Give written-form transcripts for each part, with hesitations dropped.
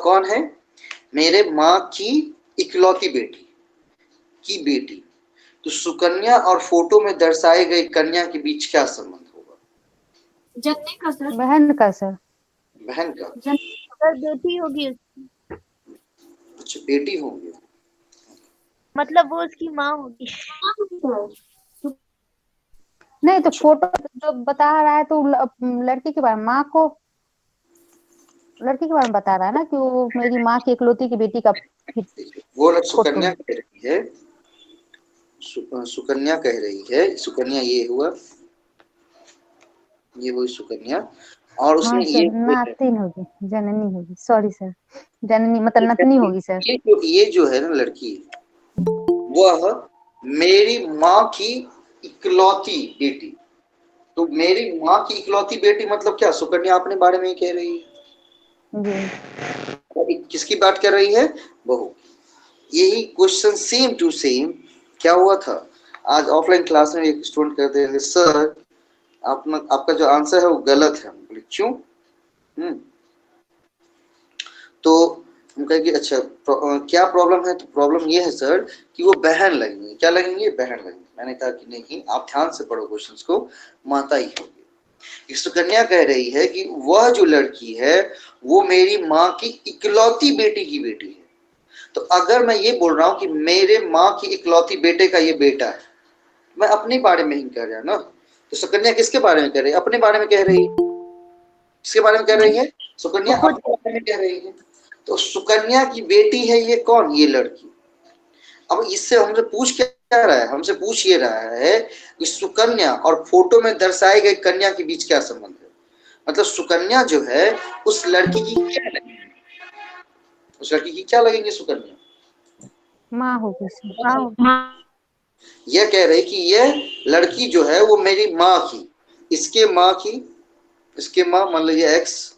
कौन है? मेरे माँ की इकलौती बेटी की बेटी। तो सुकन्या और फोटो में दर्शाई गई कन्या के बीच क्या संबंध होगा? जननी का सर। बहन का सर। बहन का। सर बेटी होगी, अच्छा, बेटी होंगे। मतलब वो उसकी माँ होगी। नहीं तो अच्छा, फोटो जो बता रहा है तो लड़की के बारे में, माँ को, लड़की के बारे में बता रहा है ना कि वो मेरी माँ की इकलौती की बेटी का वो फोटो सुकन्या है। कह रही है, सुकन्या कह रही है, सुकन्या ये हुआ, ये हुई सुकन्या। और हाँ उसने सर, ये नातिन होगी, जननी होगी, सॉरी सर, जननी मतलब नतनी होगी सर। ये जो है ना लड़की, वह मेरी माँ की इकलौती बेटी। तो मेरी माँ की इकलौती बेटी मतलब क्या? सुकन्या अपने बारे में ही कह रही है। जी। और किसकी बात कर रही है? बहू। यही क्वेश्चन सेम टू सेम क्या हुआ था आज ऑफलाइन क्लास में, एक स्टूडेंट कहते हैं सर आपका जो आंसर है वो गलत है। बोले क्यों? तो हम कहें कि अच्छा क्या प्रॉब्लम है? तो प्रॉब्लम ये है सर कि वो बहन लगेंगे। क्या लगेंगे? बहन लगेंगे। मैंने कहा कि नहीं, आप ध्यान से पढ़ो क्वेश्चंस को, माता ही होगी। सुकन्या कह रही है कि वह जो लड़की है वो मेरी माँ की इकलौती बेटी की बेटी है। तो अगर मैं ये बोल रहा हूँ कि मेरे माँ की इकलौती बेटे का ये बेटा है, मैं अपने बारे में ही कह रहा ना। तो सुकन्या किसके बारे में कह रही है? अपने बारे में कह रही है। किसके बारे में कह रही है? सुकन्या अपने बारे में कह रही है। तो सुकन्या की बेटी है ये कौन? ये लड़की। अब इससे हमसे पूछ क्या रहा है? हमसे पूछ ये रहा है कि सुकन्या और फोटो में दर्शाई गई कन्या के बीच क्या संबंध है। मतलब सुकन्या जो है उस लड़की की क्या लगेगी? उस लड़की की क्या लगेंगे? सुकन्या माँ होगी सर। यह कह रही कि यह लड़की जो है वो मेरी माँ की, इसके माँ की, इसके माँ मान लीजिए एक्स,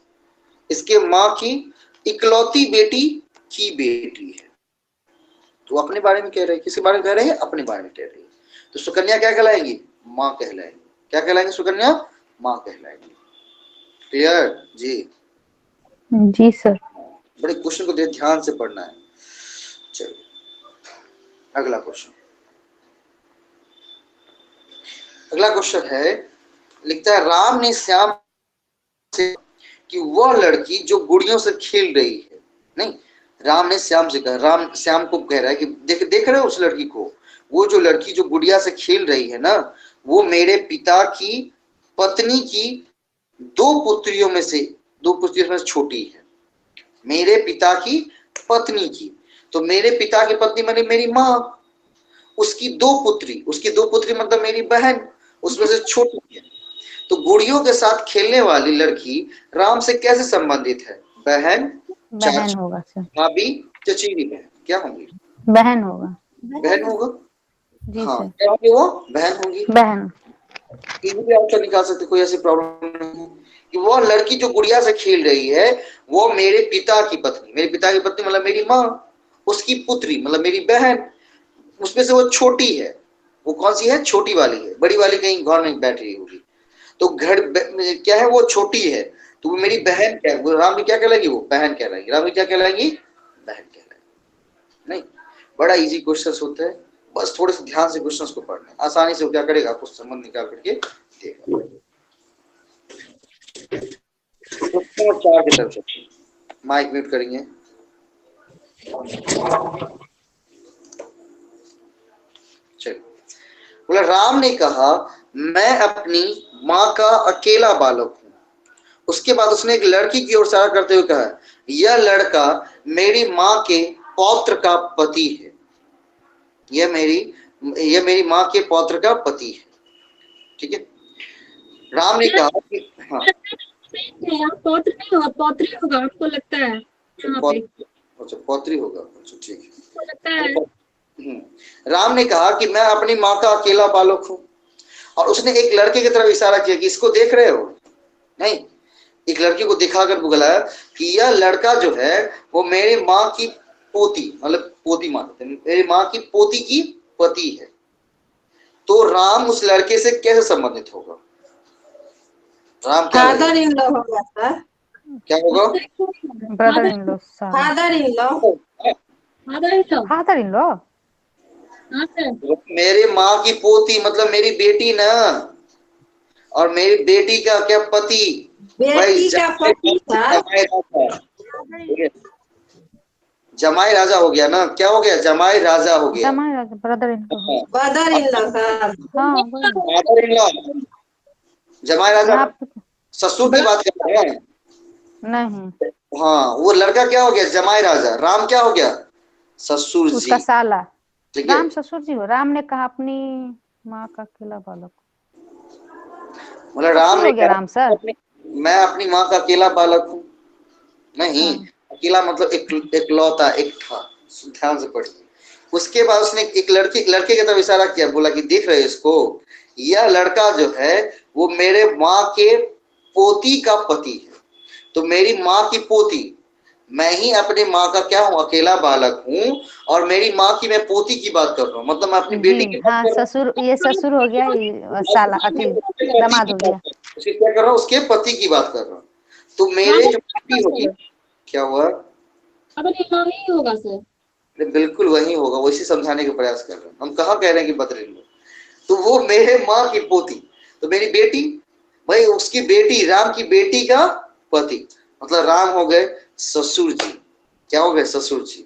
इसके माँ की इकलौती बेटी की बेटी है। तो अपने बारे में कह रहे हैं। किसके बारे में कह रहे हैं? अपने बारे में कह रही है। तो सुकन्या क्या कहलाएंगी? माँ कहलाएंगी। क्या कहलाएंगे? सुकन्या माँ कहलाएंगी। क्लियर जी? जी सर। बड़े क्वेश्चन को ध्यान से पढ़ना है। चलिए अगला क्वेश्चन। अगला क्वेश्चन है, लिखता है राम ने श्याम से कि वह लड़की जो गुड़ियों से खेल रही है, नहीं, राम ने श्याम से कहा, राम श्याम को कह रहा है कि देख रहे हो उस लड़की को, वो जो लड़की जो गुड़िया से खेल रही है ना, वो मेरे पिता की पत्नी की दो पुत्रियों में से छोटी है। मेरे पिता की पत्नी की, तो मेरे पिता की पत्नी माने मेरी माँ, उसकी दो पुत्री मतलब मेरी बहन, उसमें से छोटी है। तो गुड़ियों के साथ खेलने वाली लड़की राम से कैसे संबंधित है? बहन, बहन चाची, होगा सर। भाभी, चचेरी बहन। क्या होंगी? बहन होगा। बहन होगा। जी हाँ, सर। क्या होंगी? वो बहन होंगी। बहन। इजीली आंसर निकाल सकते, कोई ऐसी प्रॉब्लम नहीं है कि वो लड़की जो गुड़िया से खेल रही है वो मेरे पिता की पत्नी, मेरे पिता की पत्नी मतलब मेरी माँ, उसकी पुत्री मतलब मेरी बहन, उसमें से वो छोटी है। वो कौन सी है? छोटी वाली है। बड़ी वाली कहीं घर में बैठ रही होगी। तो घर क्या है? वो छोटी है। तो वो मेरी बहन क्या है? राम की क्या कहलाएगी? वो बहन कहलाएगी। राम की क्या कहलाएगी? बहन कहलाएगी। नहीं, बड़ा इजी क्वेश्चन होता है, बस थोड़े से ध्यान से क्वेश्चंस को पढ़ना, आसानी से वो क्या करेगा? कुछ संबंध निकाल करके देगा। क्वेश्चन 4 की तरफ से माइक म्यूट करेंगे। चलिए, बोला राम ने कहा मैं अपनी माँ का अकेला बालक हूं। उसके बाद उसने एक लड़की की ओर इशारा करते हुए कहा यह लड़का मेरी माँ के पौत्र का पति है। यह मेरी माँ के पौत्र का पति है। ठीक है। राम ने कहा कि हाँ, पौत्र नहीं होगा, पौत्री होगा, आपको लगता है यहाँ पे? अच्छा पौत्री होगा। अच्छा ठीक है। आपको लगता है? राम ने कहा कि मैं अपनी माँ का अकेला बालक हूं। और उसने एक लड़के की तरफ इशारा किया कि इसको देख रहे हो? नहीं, एक लड़की को दिखाकर बोला कि यह लड़का जो है वो मेरी माँ की पोती मतलब पोती मानते हैं, मेरी माँ की पोती की पति है। तो राम उस लड़के से कैसे संबंधित होगा? राम क्या फादर इन लॉ होगा सर। क्या होगा? Brother in law, father in law. Father in law. हाँ सर। मेरे माँ की पोती मतलब मेरी बेटी ना, और मेरी बेटी का क्या पति, भाई बेटी का पति था। जमाई राजा, ठीक है? जमाई राजा हो गया ना, क्या हो गया? जमाई राजा हो गया। जमाई brother in law. Brother in law sir. हाँ वही। फादर इन लॉ, जमाई राजा, यहाँ पे ससुर की बात कर रहे हैं। नहीं, हाँ, वो लड़का क्या हो गया? जमाई राजा। राम क्या हो गया? ससुर जी, उसका साला। ठीक है? राम ससुर जी हो। राम ने कहा अपनी माँ का अकेला बालक। मतलब राम ससुर ने हो गया राम सर। कहा मैं अपनी माँ का अकेला बालक हूँ। नहीं, हाँ। अकेला मतलब इकलौता, एक था। ध्यान से पढ़िए। उसके बाद उसने एक लड़के की तरफ इशारा किया, बोला कि देख रहे हो इसको, यह लड़का जो है वो मेरे माँ के पोती का पति है। तो मेरी माँ की पोती, मैं ही अपनी माँ का क्या हूँ? अकेला बालक हूँ। और मेरी माँ की मैं पोती की बात कर रहा हूँ, मतलब मैं अपनी बेटी की जी बात हाँ, कर रहा ससुर, ये ससुर हो गया, ये साला अति उसके पति दामाद की हो बात गया। कर रहा हूँ। उसके क्या कर रहा हूँ? उसके पति की बात कर रहा हूँ। तो मेरे जो बेटी होगी, क्या हुआ? अब इमाम ही होगा सर। अरे बिल्कुल वही होगा, वैसे समझाने का प्रयास कर रहे हैं। हम कहाँ कह रहे हैं कि बदले लो। तो वो मेरे माँ की पोती, तो मेरी बेटी, भाई उसकी बेटी, राम की बेटी का पति, मतलब राम हो गए ससुर जी। क्या हो गए? ससुर जी।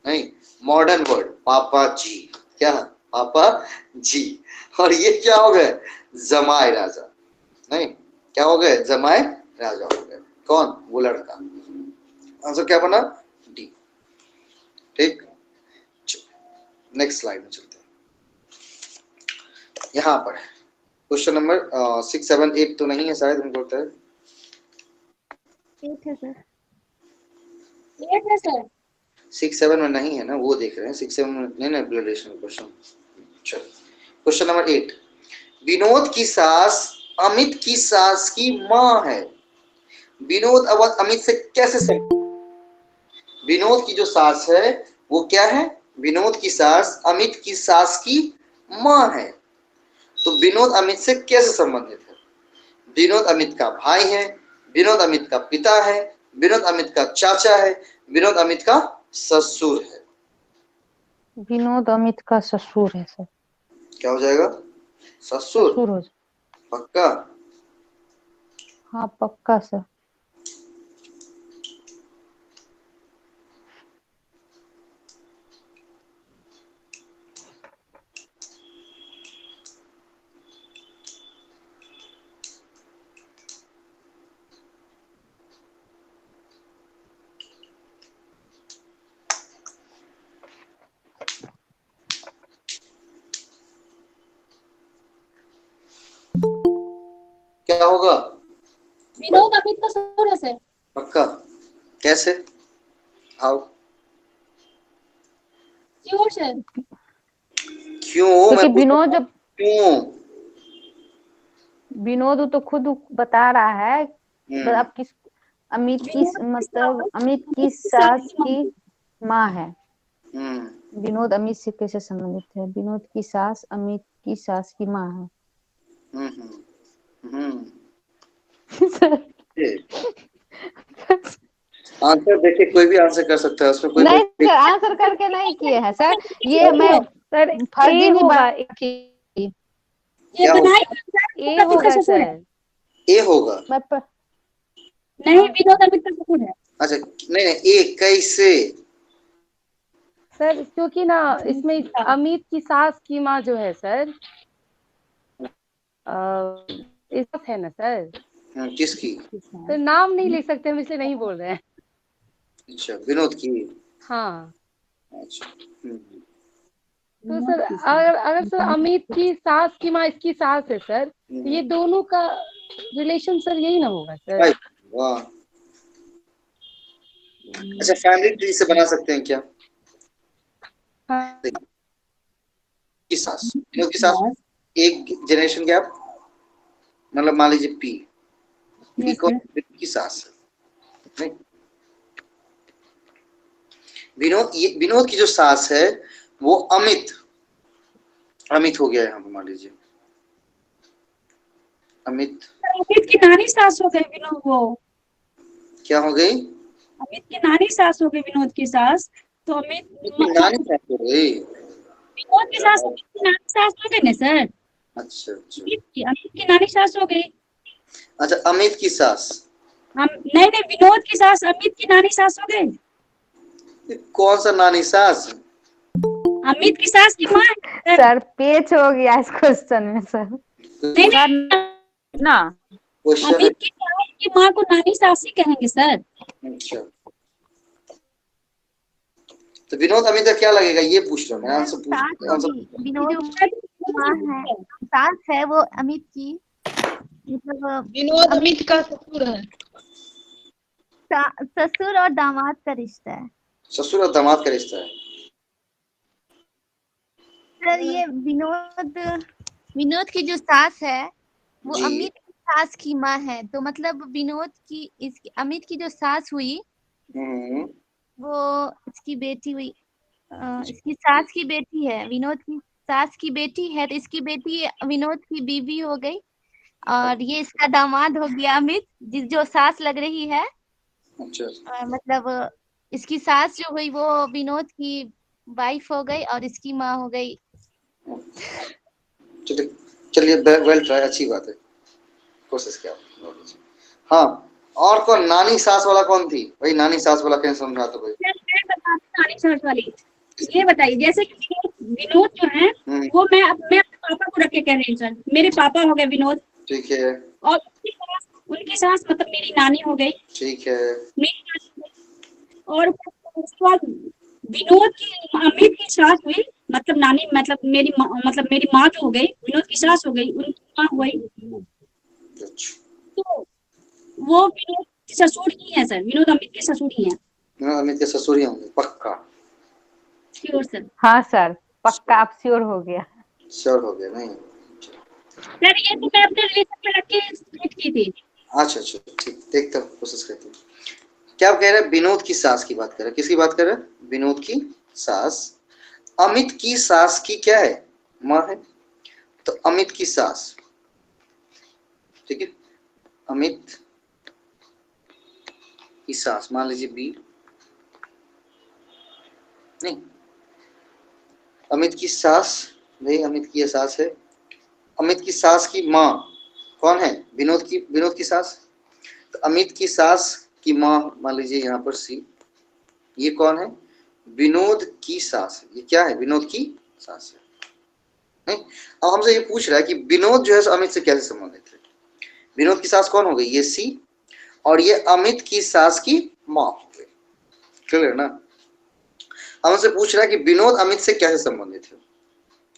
नहीं, मॉडर्न वर्ड पापा जी। क्या? पापा जी। और ये क्या हो गए? जमाई राजा। नहीं, क्या हो गए? जमाई राजा हो गए। कौन? वो लड़का। आंसर क्या बना? डी। ठीक, नेक्स्ट स्लाइड में चलते हैं। यहाँ पर क्वेश्चन नंबर 6, 7, 8 तो नहीं है शायद, हमको लगता है 8 है सर। 8 है सर। 6, 7 में नहीं है ना, वो देख रहे हैं। 6, 7 में नहीं ना, ब्लड रिलेशन क्वेश्चन। चलो, क्वेश्चन नंबर 8। विनोद की सास अमित की सास की माँ है। विनोद अब अमित से कैसे विनोद की जो सास है वो क्या है? विनोद की सास अमित की सास की माँ है। तो विनोद अमित से कैसे संबंधित है? विनोद अमित का भाई है, विनोद अमित का पिता है, विनोद अमित का चाचा है, विनोद अमित का ससुर है। विनोद अमित का ससुर है सर। क्या हो जाएगा? ससुर। ससुर हो। पक्का? हाँ पक्का सर। क्या होगा? विनोद अमित का ससुर है सर। पक्का? कैसे? हाउ? क्यों सर? क्यों? मैं क्योंकि पूछ विनोद रहा हूँ, जब क्यों? विनोद तो खुद बता रहा है। हम्म, अब किस अमित की, विनोद मतलब अमित की सास की माँ है। हम्म, विनोद अमित से कैसे संबंधित है? विनोद की सास अमित की सास की माँ है। हम्म, हम्म। सर, ये आंसर देखिए, कोई भी आंसर कर सकता है, उसमें कोई नहीं कोई सर, आंसर करके नहीं किए हैं सर। ये मैं सर फर्जी ए नहीं होगा, की। ये क्या होगा? बनाई ए होगा ससुर है। सर। ए होगा। मैं नहीं, विनोद अमित का ससुर है। अच्छा, नहीं नहीं, ए कैसे? सर क्योंकि ना इसमें अमित की सास की माँ जो है सर, इस है ना सर। किसकी? सर नाम नहीं ले सकते हम, इसलिए नहीं बोल रहे हैं। अच्छा, विनोद की। हाँ, अच्छा, तो सर अगर अगर सर अमित की सास की माँ इसकी सास है सर, तो ये दोनों का रिलेशन सर यही ना होगा सर। राइट, वाह। अच्छा, फैमिली ट्री से बना सकते हैं क्या? हाँ, की सास, विनोद की सास, एक जनरेशन गैप, मतलब मान लीजिए पी, पी कौन? विनोद की सास है। नहीं, विनोद की जो सास है वो अमित, अमित हो गया यहाँ पे, मान लीजिए अमित। अमित की नानी सास हो गई विनोद वो। क्या हो गई? अमित की नानी सास हो गई विनोद की सास, तो अमित नानी सास हो गई। विनोद की सास अमित की नानी सास हो गई ना सर। अच्छा अच्छा अमित की नानी सास हो गई। अच्छा, अमित की सास। हम नहीं नहीं, विनोद की सास अमित की नानी सास हो गई। ये कौन सा नानी सास? अमित की सास की माँ है सर। सर पेच हो गया इस क्वेश्चन में सर। नहीं सर नहीं, ना क्वेश्चन है। अमित की सास की माँ को नानी सास ही कहेंगे सर। अच्छा, तो विनोद अमित का क्या लगेगा ये पूछ रहा हूँ मैं, आंसर पूछ सास आंसर। होगी विनोद की माँ है, सास है वो अमित की, मतलब विनोद अमित का ससुर है। ससुर और दामाद का रिश्ता है। ससुर और दामाद का रिश्ता है। सर ये विनोद विनोद की जो सास है वो जी। अमित की सास की माँ है, तो मतलब विनोद की इसकी अमित की जो सास हुई हम्म। वो इसकी बेटी हुई, इसकी सास की बेटी है, विनोद की सास की बेटी है, तो इसकी बेटी विनोद की बीवी हो गई, और ये इसका दामाद हो गया अमित, जिस जो सास लग रही है। अच्छा मतलब इसकी सास जो हुई वो विनोद की वाइफ हो गई और इसकी माँ हो गई। चलिए चलिए, वेल ट्राई, अच्छी बात है, कोशिश किया। हाँ, और कौन नानी सास वाला कौन थी भाई? नानी सास वाला कैसे समझा तो भाई? मैं बताती हूँ नानी सास वाली। ये बताइए, जैसे कि विनोद जो है वो मैं अपने पापा को रख के कह रही हूँ सर। मेरे पापा हो गए विनोद, ठीक है और उनकी सास मतलब मेरी नानी हो गई। ठीक है। मेरी नानी हो गई। और उसके बाद विनोद की अमित की सास हुई, मतलब नानी, मतलब मेरी माँ जो हो गई, विनोद की सास हो गई, उनकी माँ हो गई। अच्छा, तो वो विनोद के ससुर ही है सर, विनोद अमित के ससुर ही है। विनोद अमित के ससुर ही होंगे पक्का? Sure sir. हाँ सर पक्का आप श्योर हो गया। श्योर हो गया नहीं? सर ये तो मैं अपने रिलेशन में रख के स्प्लिट की थी। अच्छा अच्छा, ठीक, देखता हूँ, कोशिश करते हैं। क्या कह रहे हैं? विनोद की सास की बात कर रहे हैं। किसकी बात कर रहे हैं? विनोद की सास। अमित की सास की क्या है? माँ है। तो अमित की सास, ठीक है, अमित की सास मान लीजिए बी, नहीं, अमित की सास, भाई अमित की ये सास है। अमित की सास की माँ कौन है? विनोद की सास। तो अमित की सास की माँ मान लीजिए यहाँ पर सी, ये कौन है? विनोद की सास है। ये क्या है? विनोद की सास है। नहीं, अब हमसे ये पूछ रहा है कि विनोद जो है अमित से कैसे संबंधित है? विनोद की सास कौन हो गई? ये सी, और ये अमित की सास की माँ हो गई। क्लियर ना? हमसे पूछ रहा है कि विनोद अमित से कैसे संबंधित है।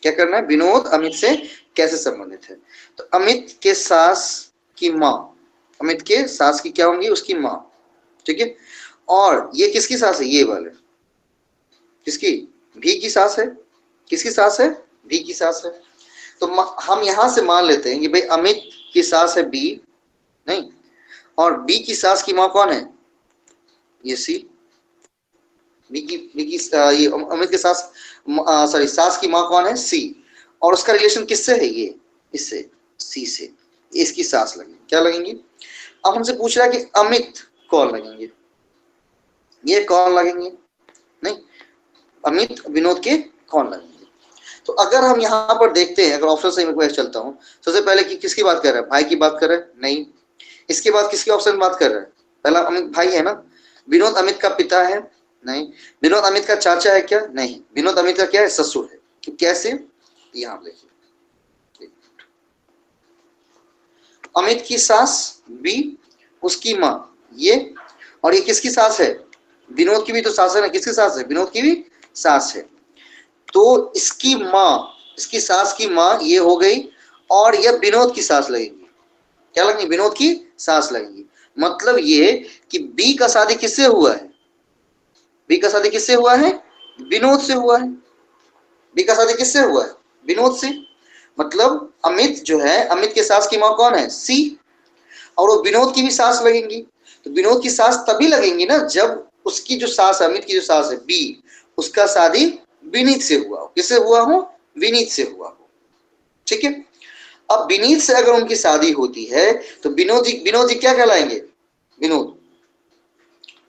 क्या करना है? विनोद अमित से कैसे संबंधित है। तो अमित के सास की माँ, अमित के सास की क्या होंगी? उसकी माँ, ठीक है। और ये किसकी सास है? ये वाले किसकी? भी की सास है। किसकी सास है? भी की सास है। तो हम यहां से मान लेते हैं कि भाई अमित की सास है बी, नहीं, और बी की सास की माँ कौन है? ये सी। ये अमित के सास, सॉरी, सास की माँ कौन है? सी। और उसका रिलेशन किससे है? ये इससे, सी से। इसकी सास लगेंगी। क्या लगेंगी? अब हमसे पूछ रहा है कि अमित कौन लगेंगे? ये कौन लगेंगे? नहीं, अमित विनोद के कौन लगेंगे? तो अगर हम यहाँ पर देखते हैं, अगर ऑप्शन से मैं चलता हूँ, सबसे पहले कि किसकी बात कर रहा है? भाई की बात कर रहा है? नहीं। इसके बाद किसके ऑप्शन में बात कर रहा है? पहला अमित भाई है ना। विनोद अमित का पिता है? नहीं। विनोद अमित का चाचा है क्या? नहीं। विनोद अमित का क्या है? ससुर है। तो कैसे? यहाँ देखिए, अमित की सास बी, उसकी माँ ये, और ये किसकी सास है? विनोद की भी तो सास है ना। किसकी सास है? विनोद की भी सास है। तो इसकी माँ, इसकी सास की माँ ये हो गई, और यह विनोद की सास लगेगी। क्या लगेगी? विनोद की सास लगेगी। मतलब ये कि बी का शादी किससे हुआ है? बी का शादी किससे हुआ है? विनोद से हुआ है। बी का शादी किससे हुआ है? विनोद से। मतलब अमित जो है, अमित के सास की माँ कौन है? सी, और वो विनोद की भी सास लगेंगी। तो विनोद की सास तभी लगेंगी ना जब उसकी जो सास है, अमित की जो सास है बी, उसका शादी विनीत से हुआ हो। किससे हुआ हो? विनीत से हुआ हो। ठीक है। अब विनीत से अगर उनकी शादी होती है तो विनोद जी क्या कहलाएंगे? विनोद,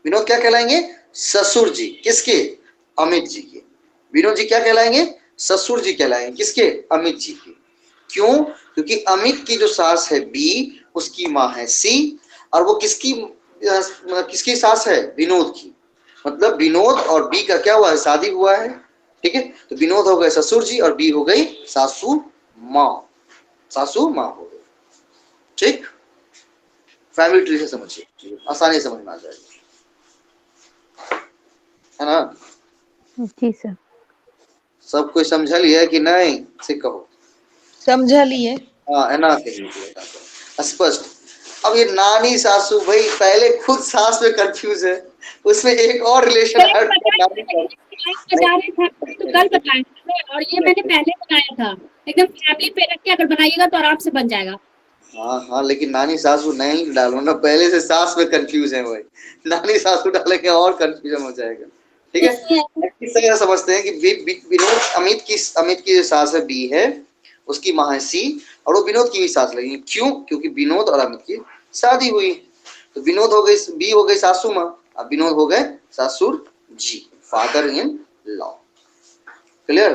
विनोद क्या कहलाएंगे? ससुर जी। किसके? अमित जी के। विनोद जी क्या कहलाएंगे? ससुर जी कहलाएंगे। किसके? अमित जी के। क्यों? क्योंकि अमित की जो सास है बी, उसकी माँ है सी, और वो किसकी सास है? विनोद की। मतलब विनोद और बी का क्या हुआ है? शादी हुआ है। ठीक है, तो विनोद हो गए ससुर जी और बी हो गई सासू माँ। सासू माँ हो गई। ठीक, फैमिली ट्री से समझिए, आसानी समझ में आ जाएगी, है ना? जी सर। सब कोई समझ लिया कि नहीं से कहो? समझ लिए। हाँ, है ना? कहिए स्पष्ट। अब ये नानी सासू, भाई पहले खुद सास में कंफ्यूज है, उसमें एक और रिलेशन सर ऐड पता है, बता रहे थे तो कल बताए थे, और ये मैंने पहले बनाया था। एकदम फैमिली पे रख के अगर बनाइएगा तो आराम से बन जाएगा। हाँ हाँ, लेकिन नानी सासू नहीं डालो ना, पहले से सास में कंफ्यूज है भाई। नानी सासू डालेंगे और कंफ्यूजन हो जाएगा। ठीक है, इस तरह समझते हैं कि विनोद अमित की जो सास है बी है, उसकी माँ है सी, और वो विनोद की भी सास लगेगी। क्यों? क्योंकि विनोद और अमित की शादी हुई। तो विनोद हो गई, बी हो गई सासू माँ, अब विनोद हो गए ससुर जी, फादर इन लॉ। क्लियर?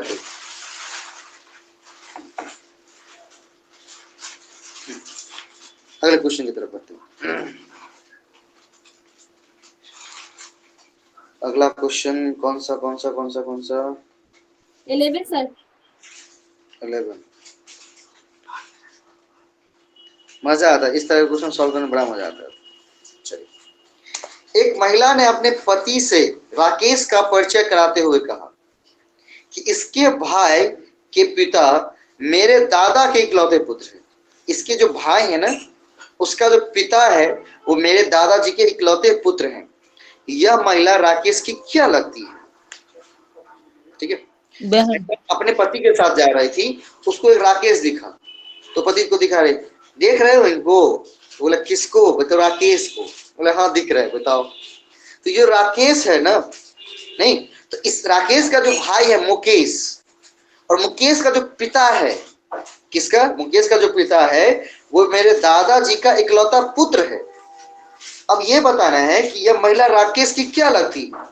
अगले क्वेश्चन की तरफ बढ़ते हैं। अगला क्वेश्चन कौन सा 11 सर। 11। मजा आता है इस तरह के क्वेश्चन सॉल्व करने में, बड़ा मजा आता है। चलिए, एक महिला ने अपने पति से राकेश का परिचय कराते हुए कहा कि इसके भाई के पिता मेरे दादा के इकलौते पुत्र हैं। इसके जो भाई है ना, उसका जो पिता है वो मेरे दादाजी के इकलौते पुत्र हैं। यह महिला राकेश की क्या लगती है? ठीक है, बहन। अपने पति के साथ जा रही थी, उसको एक राकेश दिखा, तो पति को दिखा रहे, देख रहे हो इनको? बोला किसको? बताओ, राकेश को। बोला हाँ दिख रहा है, बताओ। तो ये राकेश है ना? नहीं, तो इस राकेश का जो भाई है मुकेश, और मुकेश का जो पिता है, किसका? मुकेश का जो पिता है वो मेरे दादाजी का इकलौता पुत्र है। अब ये बताना है कि यह महिला राकेश की क्या लगती है?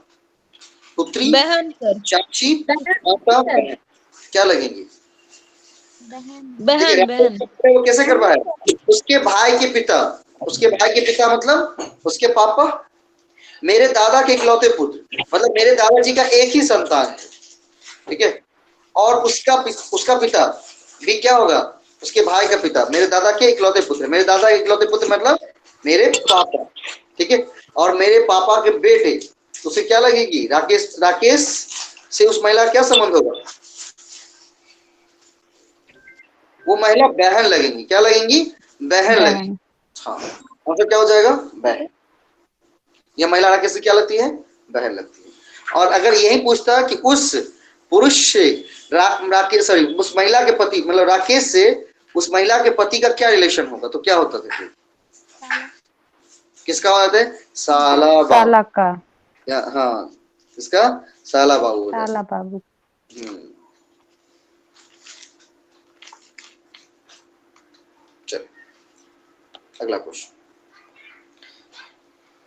पुत्री, बहन सर। चाची, माता, बहन, क्या लगेंगी? बहन बहन। वो कैसे कर पाया? उसके भाई के पिता, उसके भाई के पिता मतलब उसके पापा, मेरे दादा के इकलौते पुत्र, मतलब मेरे दादाजी का एक ही संतान है। ठीक है, और उसका पिता भी क्या होगा? उसके भाई का पिता, मेरे दादा के इकलौते पुत्र। मेरे दादा के इकलौते पुत्र मतलब मेरे पापा। ठीक है, और मेरे पापा के बेटे, तो उसे क्या लगेगी? राकेश। राकेश से उस महिला क्या संबंध होगा? वो महिला बहन लगेंगी। क्या लगेंगी? बहन लगेंगी। हाँ, मतलब क्या हो जाएगा? बहन। यह महिला राकेश से क्या लगती है? बहन लगती है। और अगर यही पूछता कि उस पुरुष से उस महिला के पति मतलब राकेश से उस महिला के पति का क्या रिलेशन होगा, तो क्या होता था? किसका हो जाता है? साला साला का। हाँ, किसका? साला बाबू हो जाता है। साला बाबू। चलो अगला क्वेश्चन,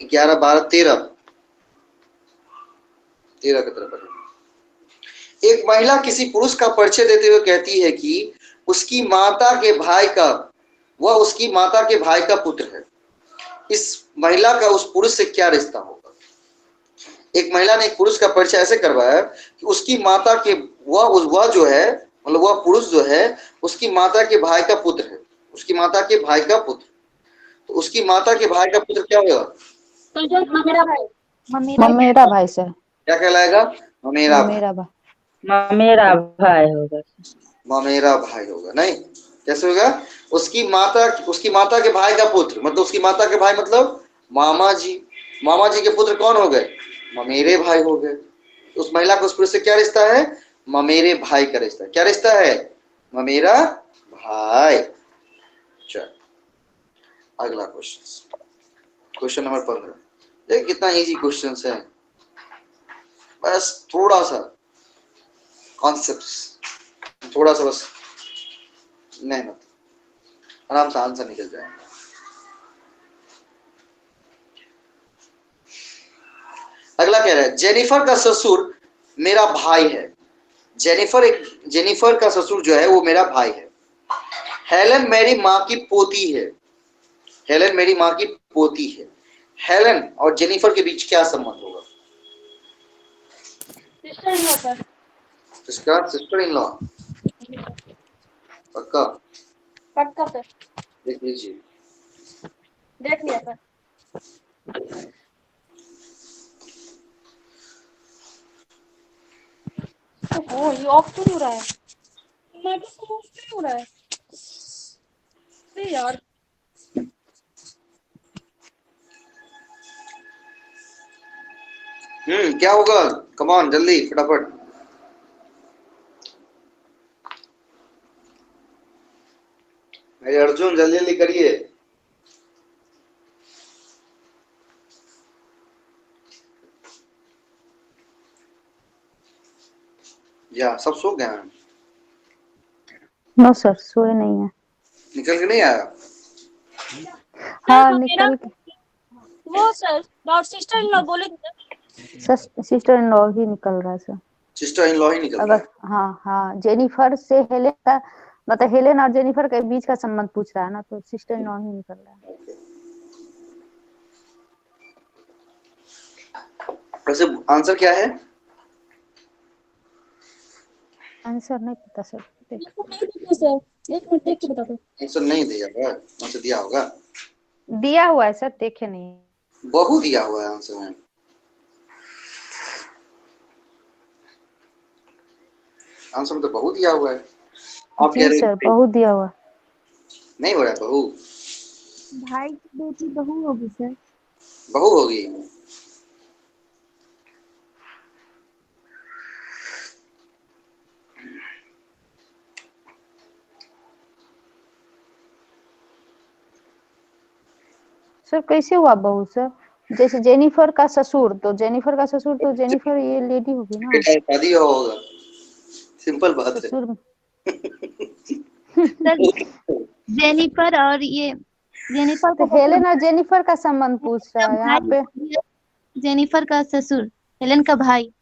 11, 12, 13 की तरफ बढ़ेंगे। एक महिला किसी पुरुष का परिचय देते हुए कहती है कि उसकी माता के भाई का पुत्र है। इस महिला का उस पुरुष से क्या रिश्ता होगा? एक महिला ने एक पुरुष का परिचय ऐसे करवाया कि उसकी माता के वह जो है, मतलब वह पुरुष जो है उसकी माता के भाई का पुत्र है। उसकी माता के भाई का पुत्र, तो उसकी माता के भाई का पुत्र क्या होगा? तो जो ममेरा भाई, ममेरा भाई सर। क्या कहलाएगा? ममेरा भाई। ममेरा भाई। मेरा भाई होगा। ममेरा भाई होगा। नहीं, कैसे होगा? उसकी माता के भाई का पुत्र, मतलब उसकी माता के भाई मतलब मामा जी। मामा जी के पुत्र कौन हो गए? ममेरे भाई हो गए। उस महिला को उस पुरुष से क्या रिश्ता है? ममेरे भाई का रिश्ता। क्या रिश्ता है? ममेरा भाई। चल अगला क्वेश्चन, क्वेश्चन नंबर 15। देख कितना इजी क्वेश्चन है, बस थोड़ा सा कॉन्सेप्ट, थोड़ा सा बस मेहनत, आराम से आंसर निकल जाएगा। अगला कह रहा है जेनिफर का ससुर मेरा भाई है। जेनिफर का ससुर जो है वो मेरा भाई है। हेलन मेरी माँ की पोती है। हेलन मेरी माँ की पोती है। हेलन और जेनिफर के बीच क्या संबंध होगा? Sister in law sir. इसका सिस्टर इन लॉ पक्का? पक्का सर, देख लीजिए। देख लिया सर। ओहो, ये ऑफ क्यों नहीं हो रहा है? माइक्रोफोन ऑफ क्यों नहीं हो रहा है? अरे यार, क्या होगा? कम ऑन जल्दी फटाफट। मेरे अर्जुन जल्दी जल्दी करिए। या सब सो गए हैं? नो सर, सोए नहीं है। निकल के नहीं आया? हाँ सर, मेरा निकल के। वो सर और सिस्टर इन लॉ बोले थे सिस्टर इन लॉ ही निकल रहा है सर। सिस्टर इन लॉ ही निकल रहा अगर है। हाँ हाँ, जेनिफर से हेलेन का मतलब हेलेन और जेनिफर के बीच का संबंध पूछ रहा है ना, तो सिस्टर इन लॉ ही निकल रहा है। वैसे आंसर क्या है? आंसर नहीं पता सर। सर, एक मिनट देख के बता दो। आंसर नहीं दिया होगा, आंसर दिया होगा। दिया हुआ है सर, देखे नहीं। बहु दिया हुआ है आंसर में। आंसर में तो बहु दिया हुआ है। आप कह जी रहे सर, हैं बहुत दिया हुआ। नहीं हो रहा है बहु। भाई की बेटी बहू होगी सर। बहु होगी। सर कैसे हुआ बहू सर? जैसे जेनिफर का ससुर, तो जेनिफर का ससुर तो जेनिफर ये लेडी होगी ना। बेटा शादी होगा, सिंपल बात है। ससुर सर जेनिफर और ये जेनिफर तो का हेलेन और जेनिफर का संबंध पूछ रहा है यहाँ पे। भाई, जेनिफर का ससुर हेलेन का भाई,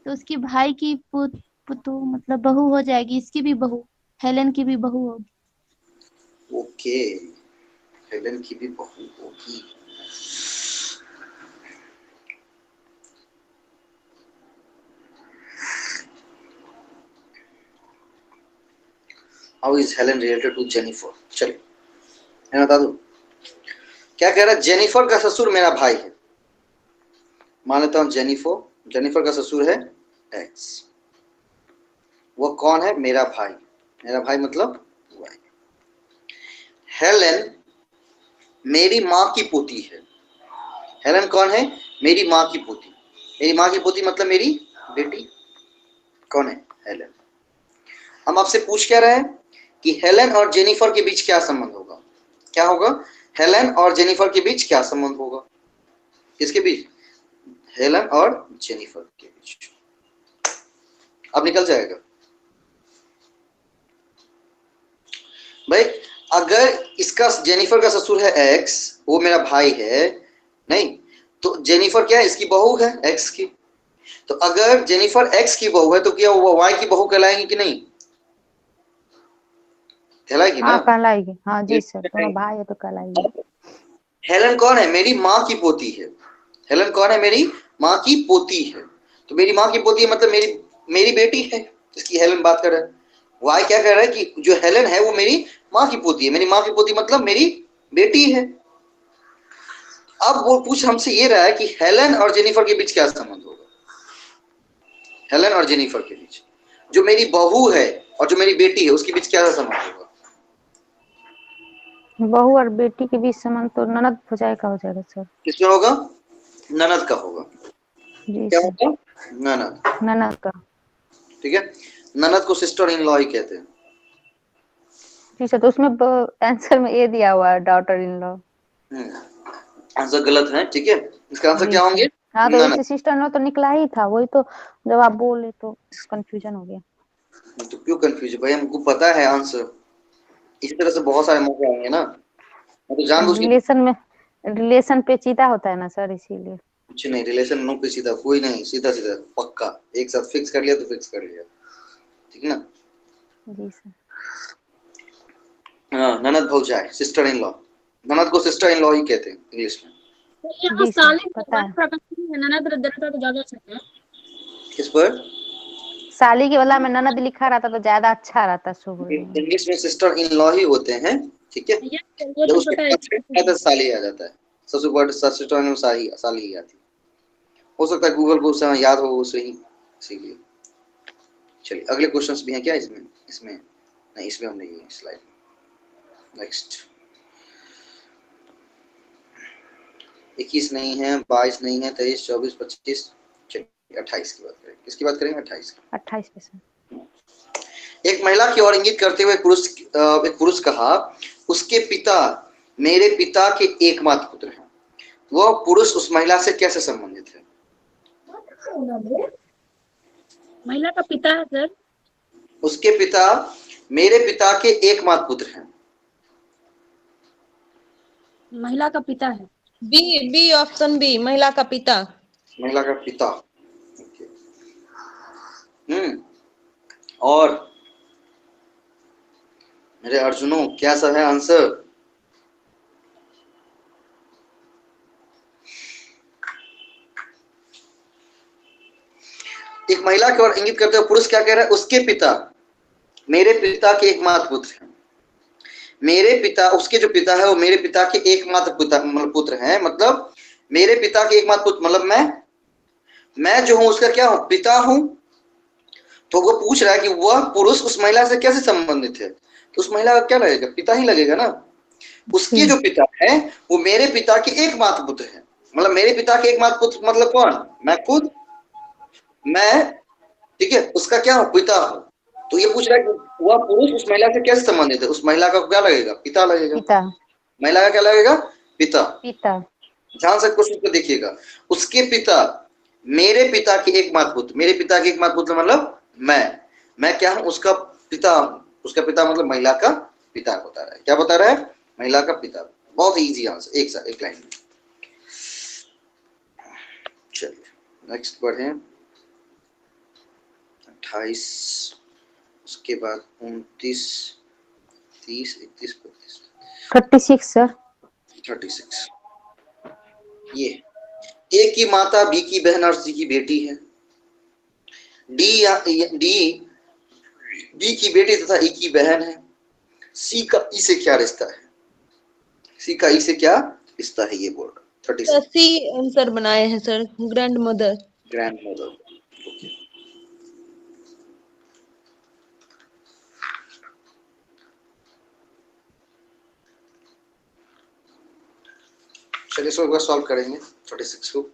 तो उसकी भाई की पुतु मतलब बहू हो जाएगी। इसकी भी बहू, हेलेन की भी बहू होगी। ओके, हेलन की भी बहु होगी। How is Helen related to Jennifer? चलिए मैं बता दूं। क्या कह रहा है? जेनिफर का ससुर मेरा भाई है। मान लेता हूं जेनिफर का ससुर है एक्स। वो कौन है? मेरा भाई। मेरा भाई मतलब वाई। हेलन मेरी माँ की पोती है। हेलन कौन है? मेरी माँ की पोती। मेरी माँ की पोती मतलब मेरी बेटी। कौन है? हेलन। हम आपसे पूछ क्या रहे हैं कि हेलन और जेनिफर के बीच क्या संबंध होगा? क्या होगा? हेलन और जेनिफर के बीच क्या संबंध होगा? किसके बीच? हेलन और जेनिफर के बीच। अब निकल जाएगा भाई। अगर इसका जेनिफर का ससुर है एक्स, वो मेरा भाई है नहीं, तो जेनिफर क्या है? इसकी बहू है एक्स की। तो अगर जेनिफर एक्स की बहू है तो क्या वो वाई की बहू कहलाएंगी कि नहीं? कहलाएगी ना। हाँ कहलाएगी। हाँ जी सर, दोनों भाई है तो कहलाएगी। हेलन कौन है? मेरी माँ की पोती है। हेलन कौन है? मेरी माँ की पोती है। तो मेरी माँ की पोती है मतलब मेरी बेटी है जिसकी हेलन बात कर रहा है। वाई क्या कह रहा है कि जो हेलन है वो मेरी माँ की पोती है। मेरी माँ की पोती मतलब मेरी बेटी है। अब वो पूछ हमसे ये रहा है कि हेलन और जेनिफर के बीच क्या संबंध होगा? हेलन और जेनिफर के बीच, जो मेरी बहू है और जो मेरी बेटी है, उसके बीच क्या संबंध होगा? बहू और बेटी के बीच संबंध तो ननद भौजाई का हो जाएगा सर। किसमें होगा? ननद का होगा। जी क्या सर, होगा? ननद। ननद का। ठीक है, ननद को सिस्टर इन लॉ ही कहते हैं। जी सर, तो उसमें आंसर में ए दिया हुआ है, डॉटर इन लॉ। आंसर गलत है। ठीक है, इसका आंसर जी क्या सर। होंगे? हाँ, तो ननद। इससे सिस्टर इन लॉ तो निकला ही था, वही तो जब आप बोले तो कंफ्यूजन हो गया। तो क्यों कंफ्यूज भाई? हमको पता है आंसर। इसी तरह से बहुत सारे मौके आएंगे ना। मैं तो जानबूझ के रिलेशन पेचीदा होता है ना सर, इसीलिए। कुछ नहीं, रिलेशन नो पे सीधा, कोई नहीं, सीधा सीधा पक्का, एक साथ फिक्स कर लिया तो फिक्स कर लिया, ठीक है ना। जी सर। हाँ, ननद भौजाई, सिस्टर इन लॉ, ननद को सिस्टर इन लॉ ही कहते हैं इंग्लिश में। तो यहाँ जी सर, साली पता है। ननद रहता तो ज्यादा अच्छा है। किस पर? साली के बदला में ननद लिखा रहता तो ज्यादा अच्छा रहता, शुभ। इंग्लिश में सिस्टर इन लॉ ही होते हैं, ठीक है। ये जब तो उसके पता है। बाद तो साली आ जाता है, सबसे बड़ा सिस्टर में साली साली ही आती है। हो सकता है गूगल को उस समय याद हो उसे ही, इसीलिए। चलिए अगले क्वेश्चंस भी हैं क्या इसमें? इसमें नहीं, इसमें हम नहीं है स्लाइड। नेक्स्ट 21 नहीं है, 22 नहीं है, 23, 24, 25, चलिए 28 की बात करें। किसकी बात करेंगे? 28 की। 28 पे सर। एक महिला की ओर इंगित करते हुए एक पुरुष कहा, उसके पिता मेरे पिता के एकमात्र पुत्र हैं। वह पुरुष उस महिला से कैसे संबंधित है? महिला का पिता है सर। उसके पिता मेरे पिता के एकमात्र पुत्र हैं। महिला का पिता है। बी ऑप्शन बी, महिला का पिता। महिला का पिता। और मेरे अर्जुनों क्या सब है आंसर? एक महिला की ओर इंगित करते हुए पुरुष क्या कह रहा है? उसके पिता मेरे पिता के एकमात्र पुत्र हैं। मेरे पिता, उसके जो पिता है वो मेरे पिता के एकमात्र पिता मतलब पुत्र हैं, मतलब मेरे पिता के एकमात्र पुत्र मतलब मैं जो हूं उसका क्या हूं? पिता हूं। तो वो पूछ रहा है कि वह पुरुष उस महिला से कैसे संबंधित है, तो उस महिला का क्या लगेगा? पिता ही लगेगा ना। उसके जो पिता है वो मेरे पिता के एकमात्र पुत्र है, मतलब मेरे पिता के एकमात्र पुत्र मतलब कौन? मैं खुद, मैं, ठीक है, उसका क्या हूं? पिता हूं। तो ये पूछ रहा है कि वह पुरुष उस महिला से कैसे संबंधित है, उस महिला का क्या लगेगा? पिता लगेगा। पिता। महिला का क्या लगेगा? पिता। पिता। ध्यान से क्वेश्चन को देखिएगा। उसके पिता मेरे पिता के एकमात्र पुत्र, मेरे पिता के एकमात्र पुत्र मतलब मैं क्या हूं? उसका पिता। उसका पिता मतलब महिला का पिता बता रहा है। क्या बता रहा है? महिला का पिता। बहुत इजी आंसर, एक लाइन में। चलिए नेक्स्ट बढ़े। 28, उसके बाद 29, 30, 31, 32, 36 सर। 36। ये ए की माता बी की बहन और सी की बेटी है। डी बी की बेटी तथा ई की बहन है। सी का ई से क्या रिश्ता है? सी का ई से क्या रिश्ता है ये बोल रहा। 36 सी आंसर बनाए हैं sir, grand mother. Grand mother. चलिए इसको एक बार सॉल्व करेंगे 36 को।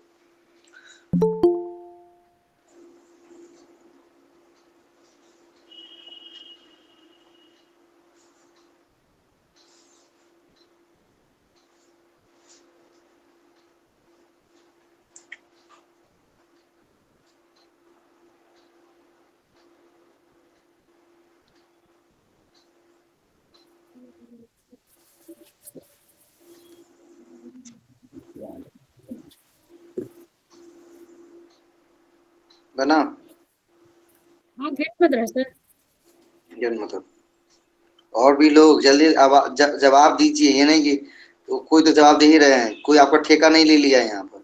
बना? हाँ ग्रेट मदर है सर। Grand mother. और भी लोग जल्दी जवाब दीजिए, ये नहीं कि तो कोई तो जवाब दे ही रहे हैं, कोई आपका ठेका नहीं ले लिया है, यहाँ पर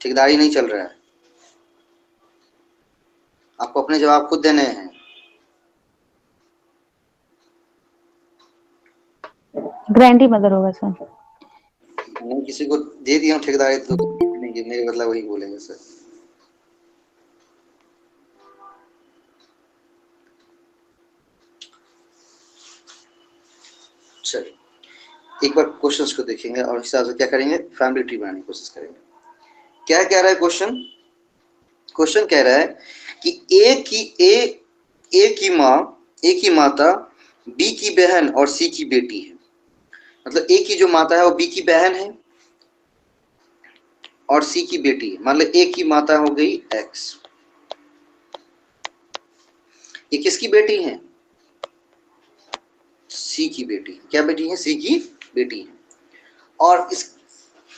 ठेकेदारी नहीं चल रहा है, आपको अपने जवाब खुद देने हैं। ग्रैंडी मदर होगा सर। नहीं, किसी को दे दिया ठेकेदारी तो नहीं, मेरे बदला वही बोलेंगे सर। चलिए एक बार क्वेश्चंस को देखेंगे और हिसाब से क्या करेंगे, फैमिली ट्री बनाने की कोशिश करेंगे। क्या कह रहा है क्वेश्चन? क्वेश्चन कह रहा है कि ए की माता बी की बहन और सी की बेटी है। मतलब ए की जो माता है वो बी की बहन है और सी की बेटी है। मतलब ए की माता हो गई एक्स। ये किसकी बेटी है? सी की बेटी। क्या बेटी है? सी की बेटी है। और इस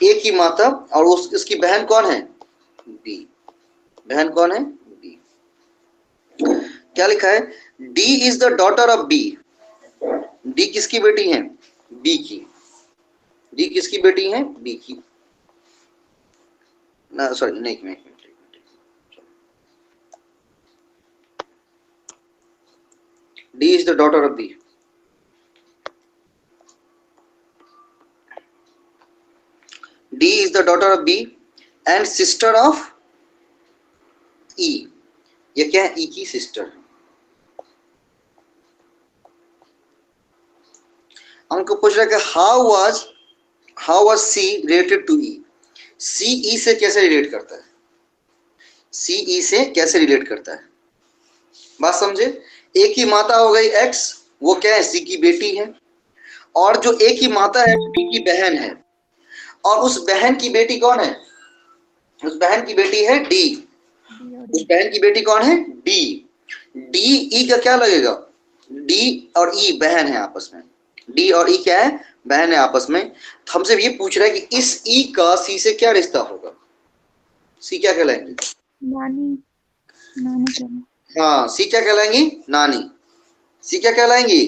ए की माता और उसकी बहन कौन है? बी, बहन कौन है? बी। क्या लिखा है? D is the daughter of B. D किसकी बेटी है? बी की। डी किसकी बेटी है? बी की। ना सॉरी, नहीं, एक minute. D is the daughter of B. D is the daughter of B and sister of E. ये क्या है? E की सिस्टर। हमको पूछ रहा है कि how was C related to E? C E से कैसे रिलेट करता है? C E से कैसे रिलेट करता है? बात समझे? एक ही माता हो गई X, वो क्या है? C की बेटी है। और जो एक ही माता है B की बहन है, और उस बहन की बेटी कौन है? उस बहन की बेटी है D। उस बहन की बेटी कौन है? D। D E का क्या लगेगा? D और E बहन है आपस में। D और E क्या है? बहन है आपस में। तो हमसे ये पूछ रहा है कि इस E का C से क्या रिश्ता होगा? C क्या कहलाएंगे? नानी कहना। हाँ, C क्या कहलाएंगी? नानी। C क्या कहलाएंगी?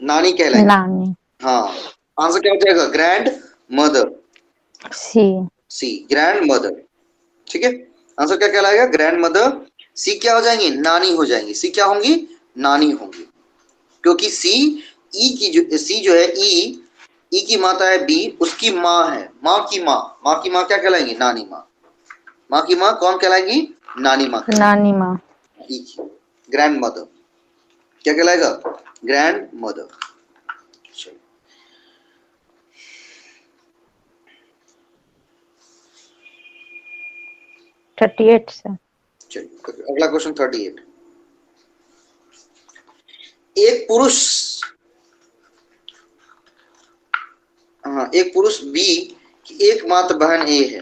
नानी कहलाएंगी। नानी। हाँ, आंसर क्या हो जाएगा? Grandmother. C, grandmother. ठीक है, आंसर क्या कहलाएगा? Grand mother. सी क्या हो जाएंगी? नानी हो जाएंगी। सी क्या होंगी? नानी होंगी, क्योंकि सी ई की जो है ई की माता है बी, उसकी माँ है, माँ की माँ क्या कहलाएंगी? नानी माँ। माँ की माँ कौन कहलाएंगी? नानी माँ। नानी माँ। ई की ग्रैंड मदर क्या कहलाएगा? Grand mother. 38 से। चलिए अगला क्वेश्चन 38। एक पुरुष बी की एकमात्र बहन ए है।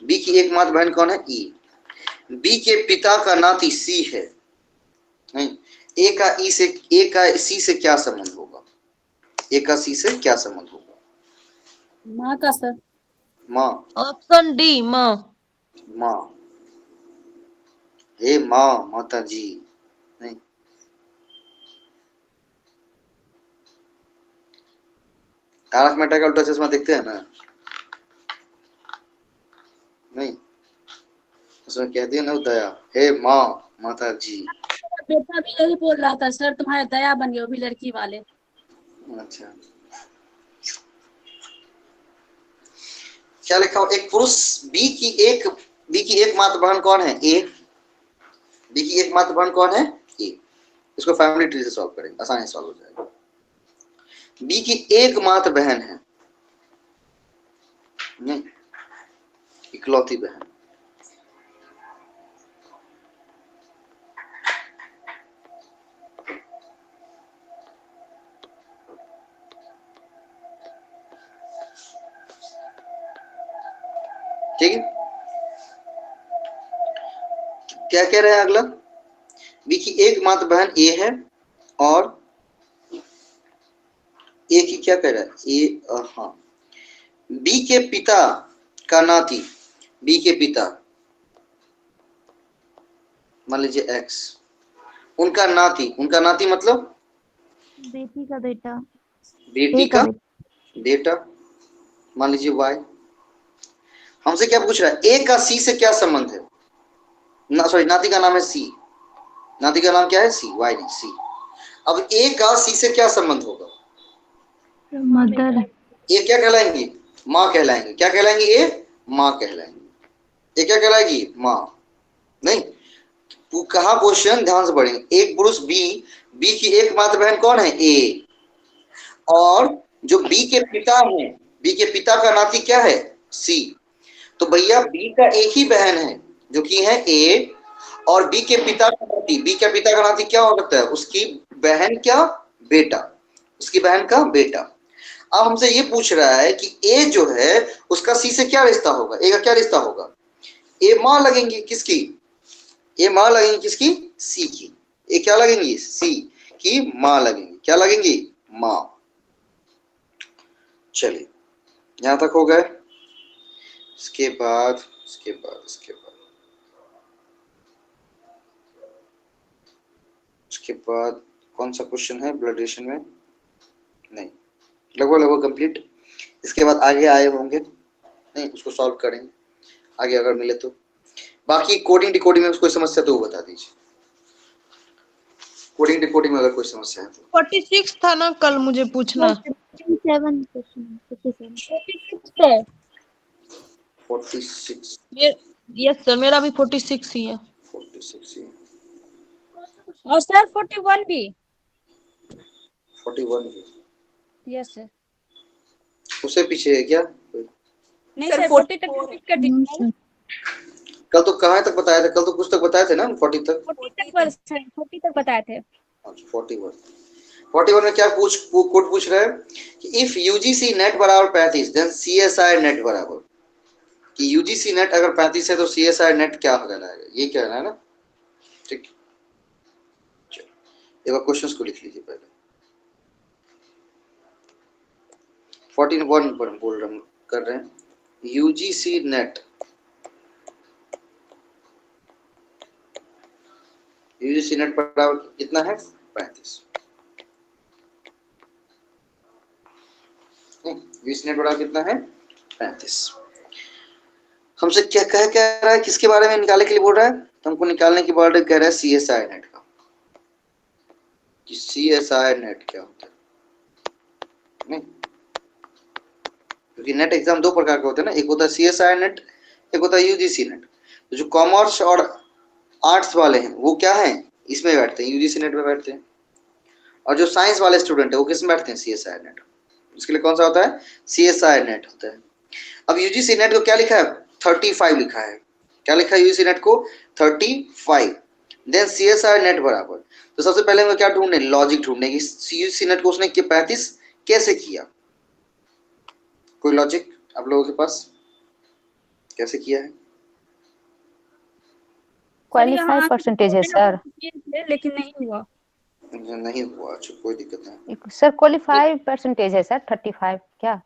बी की एकमात्र बहन कौन है? ई। बी के पिता का नाती सी है। नहीं, ए का सी से क्या संबंध होगा? ए का सी से क्या संबंध होगा? माँ का सर। माँ। ऑप्शन डी, माँ। माँ, हे माँ, माता जी। नहीं, तारक मेहता का उल्टा चश्मा देखते हैं ना? नहीं, उसमें कहती है ना दया, हे माँ, माता जी। बेटा भी यही बोल रहा था सर, तुम्हारे दया बन गई, वो भी लड़की वाले। अच्छा, क्या लिखा हो? एक पुरुष बी की एकमात्र बहन कौन है? ए। बी की एकमात्र बहन कौन है? ए। इसको फैमिली ट्री से सॉल्व करेंगे, आसानी से सॉल्व हो जाएगा। बी की एकमात्र बहन है, नहीं, इकलौती बहन। ठीक है, क्या कह रहे हैं अगला? बी की एकमात्र बहन ए है, और ए की क्या कह रहा है? ए, हाँ, बी के पिता का नाती, बी के पिता मान लीजिए एक्स, उनका नाती मतलब बेटी का बेटा। बेटी का बेटा मान लीजिए वाई। हमसे क्या पूछ रहा है? ए का सी से क्या संबंध है? नाती का नाम है सी। नाती का नाम क्या है? सी, वाई नहीं, सी। अब ए का सी से क्या संबंध होगा? मदर। ये क्या कहलाएंगी? माँ कहलाएंगे। क्या कहलाएंगी? ए माँ कहलाएंगी। ये क्या कहलाएगी? माँ। नहीं, कहा क्वेश्चन, ध्यान से पढ़ेंगे। एक पुरुष बी की एकमात्र बहन कौन है? ए। और जो बी के पिता है, बी के पिता का नाती क्या है? सी। तो भैया बी का एक ही बहन है जो कि है ए, और बी के पिता का नाती क्या हो सकता है? उसकी बहन क्या? बेटा। उसकी बहन का बेटा। अब हमसे ये पूछ रहा है कि ए जो है उसका सी से क्या रिश्ता होगा? ए का क्या रिश्ता होगा? ए माँ लगेंगी किसकी? ए माँ लगेंगी किसकी? सी की। ए क्या लगेंगी? सी की माँ लगेंगी। क्या लगेंगी? माँ। चलिए, यहां तक हो गए। इसके बाद इसके बाद कौन सा क्वेश्चन है ब्लड रिलेशन में? नहीं, लगभग कंप्लीट। इसके बाद आगे आए होंगे, नहीं उसको सॉल्व करेंगे आगे अगर मिले तो। बाकी कोडिंग डिकोडिंग में कोई समस्या तो वो बता दीजिए। कोडिंग डिकोडिंग में अगर कोई समस्या है तो। 46 था ना कल मुझे पूछना। 47 क्वेश्चन 46 यस सर, मेरा भी 46 ही है। 46 ही। और सर 41 भी। 41 भी यस सर। उससे पीछे है क्या? नहीं सर, सर 40 तक कंप्लीट कर दीजिए। कल तो कहाँ तक बताया था? कल तो कुछ तक बताए थे ना 40 तक। 40 तक बताए थे। 41 में क्या कोड पूछ रहा है कि इफ यूजीसी नेट बराबर 35 देन सीएसआई नेट बराबर, कि यूजीसी नेट अगर 35 है तो सीएसआई नेट क्या कहलाएगा, ये कहना है ना। ठीक, एक बार क्वेश्चंस को लिख लीजिए पहले। 41 पर कर रहे हैं यूजीसी नेट बराबर कितना है? 35। यूजीसी नेट बराबर कितना है? 35। हमसे क्या कह रहा है, किसके बारे में निकालने के लिए बोल रहा है? हमको निकालने की बारे में कह रहा है सीएसआई नेट का, कि सीएसआई नेट क्या होता है। नहीं, क्योंकि नेट एग्जाम दो प्रकार के होते हैं ना, एक होता है सीएसआई नेट, एक होता है यूजीसी नेट। तो जो कॉमर्स और आर्ट्स वाले हैं वो क्या है, इसमें बैठते हैं, यूजीसी नेट में बैठते हैं। और जो साइंस वाले स्टूडेंट है वो किस में बैठते हैं? CSI net. इसके लिए कौन सा होता है? सीएसआई नेट होता है। अब यूजीसी नेट को क्या लिखा है? 35 लिखा है। क्या लिखा है यूजीसी नेट को? 35। देन सीएसआई नेट बराबर, तो सबसे पहले हमें क्या ढूंढने? लॉजिक ढूंढने की यूजीसी नेट को उसने 35 कैसे किया। कोई लॉजिक आप लोगों के पास कैसे किया है? क्वालिफाई परसेंटेज है सर। लेकिन नहीं हुआ। नहीं हुआ, अच्छा कोई दिक्कत नहीं सर क्वालिफाई परसेंटेज है सर 35 क्या?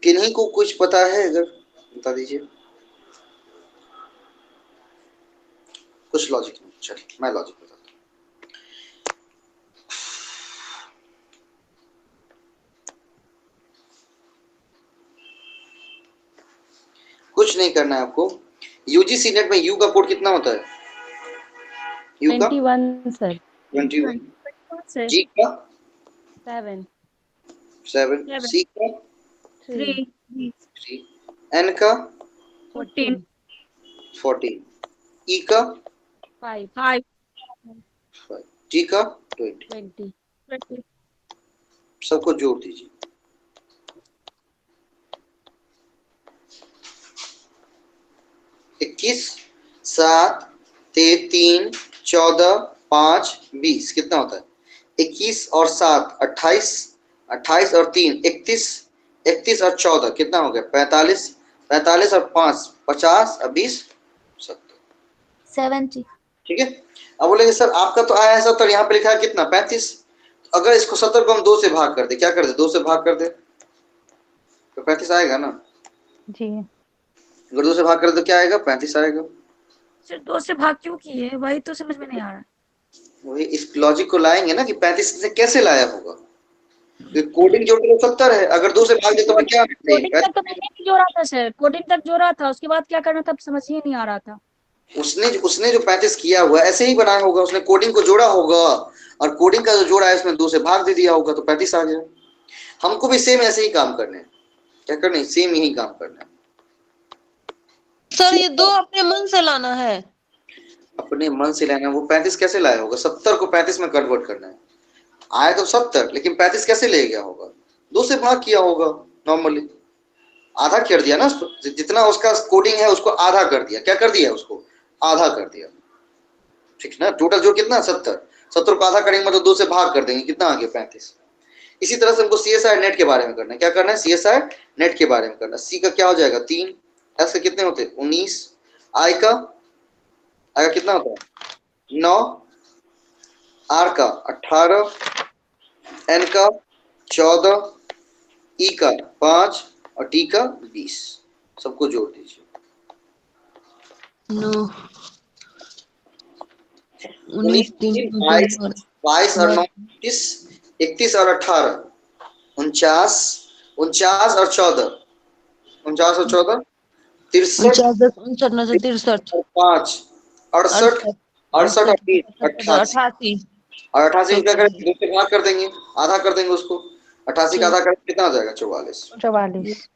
किन्हीं को कुछ पता है अगर बता दीजिए। कुछ लॉजिक नहीं, चलिए मैं लॉजिक बताता हूँ। कुछ नहीं करना है आपको। यूजीसी नेट में यू का कोड कितना होता है? यू का 21 सर। 21, जी का 7 7, सी का 3 3, एन का 14 14, ई का 5 5 जी का 20। सबको जोड़ दीजिए। इक्कीस 7 3 14 5 20 कितना होता है? 21 और 7 28, 28 और 3 31, 31 और 14 कितना हो गया? 45, 45 और 5 50 और 20 70। 70। ठीक है। अब बोलेंगे सर आपका तो आया है 70, यहाँ पे लिखा है कितना? 35। अगर इसको 70 को हम 2 से भाग कर दे, क्या कर दे? 2 से भाग कर दे तो 35 आएगा ना जी। अगर 2 से भाग कर दे तो क्या आएगा? 35 आएगा। सर 2 से भाग क्यों किए? वही तो समझ में नहीं आ रहा। वही इस लॉजिक को लाएंगे ना कि 35 से कैसे लाया होगा। कोडिंग जो 70 है, अगर 2 से भाग दे तो क्या? कोडिंग तक तो मैंने भी जोड़ा था सर, कोडिंग तक जोड़ा था, उसके बाद क्या करना था समझ ही नहीं आ रहा था। उसने जो 35 किया हुआ ऐसे ही बनाया होगा, उसने कोडिंग को जोड़ा होगा और कोडिंग का जो जोड़ा है उसमें 2 से भाग दे दिया होगा तो 35 आ गया। हमको भी सेम ऐसे ही काम करने हैं। क्या करने? सेम यही काम करना है सर ये 2 अपने मन से लाना है। अपने मन से लाना। वो 35 कैसे लाया होगा? 70 को 35 में कन्वर्ट करना है। आया तो 70 लेकिन 35 कैसे ले गया होगा? 2 से भाग किया होगा नॉर्मली, आधा कर दिया ना। जितना उसका कोडिंग है उसको आधा कर दिया। क्या कर दिया? उसको आधा कर दिया। ठीक है ना। टोटल जो कितना? 70 को आधा करेंगे मतलब 2 से भाग कर देंगे, कितना आ गया? 35। इसी तरह से हमको सीएसआई नेट के बारे में करना है। क्या करना है? सीएसआई नेट के बारे में करना है। सी का क्या हो जाएगा? 3, एस के कितने होते हैं? 19, आई का कितना होता है? 9, आर का 18, एन का 14, ई का 5 और टी का 20। सबको जोड़ दीजिए। 9 19 3 22 22 और 9 21 31 और 18 49 49 और 14 49 और 14 63 49 10 59 और 5 68 68 और 3 88 88 और 88 को क्या करेंगे, दो से भाग कर देंगे, आधा कर देंगे उसको। 88 का आधा करेंगे कितना हो जाएगा, 44। 44।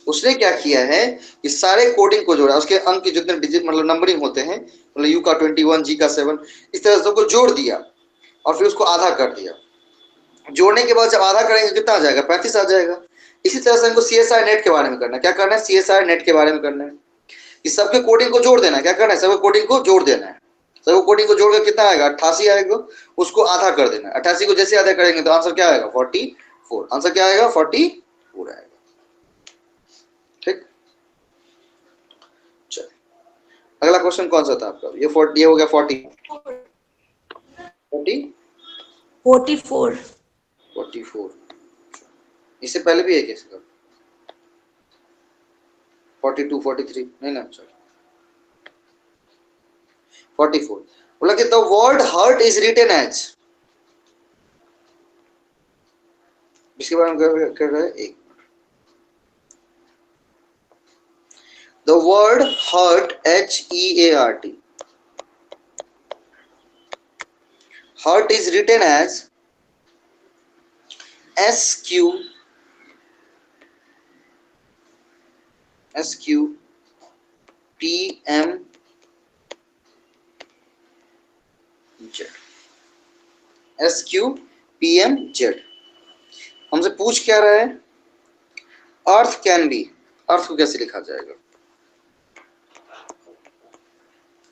उसने क्या किया है कि सारे कोडिंग को जोड़ा, उसके अंक के जितने डिजिट मतलब नंबरिंग होते हैं, मतलब यू का 21, जी का 7, इस तरह से सबको जोड़ दिया और फिर उसको आधा कर दिया। जोड़ने के बाद जब आधा करेंगे कितना आ जाएगा, 35 आ जाएगा। इसी तरह से हमको CSI नेट के बारे में करना है। क्या करना है, CSI नेट के बारे में करना है कि सबके कोडिंग को जोड़ देना है। क्या करना है, सबके कोडिंग को जोड़ देना है। सबको कोडिंग को जोड़कर कितना आएगा, 88 आएगा, उसको आधा कर देना है। 88 को जैसे आधा करेंगे तो आंसर क्या आएगा, 44। आंसर क्या आएगा, 44 आएगा। ठीक, चलो अगला क्वेश्चन कौन सा था आपका, ये हो गया 44। इससे पहले भी है कैसे का 42 43 नहीं ना, चलो 44 बोला कि the word heart is written as, इसके बारे में कर रहे हैं एक। The word heart HEART, heart is written as SQPMZ। SQPMZ हमसे पूछ क्या रहा है, अर्थ कैन बी, अर्थ को कैसे लिखा जाएगा,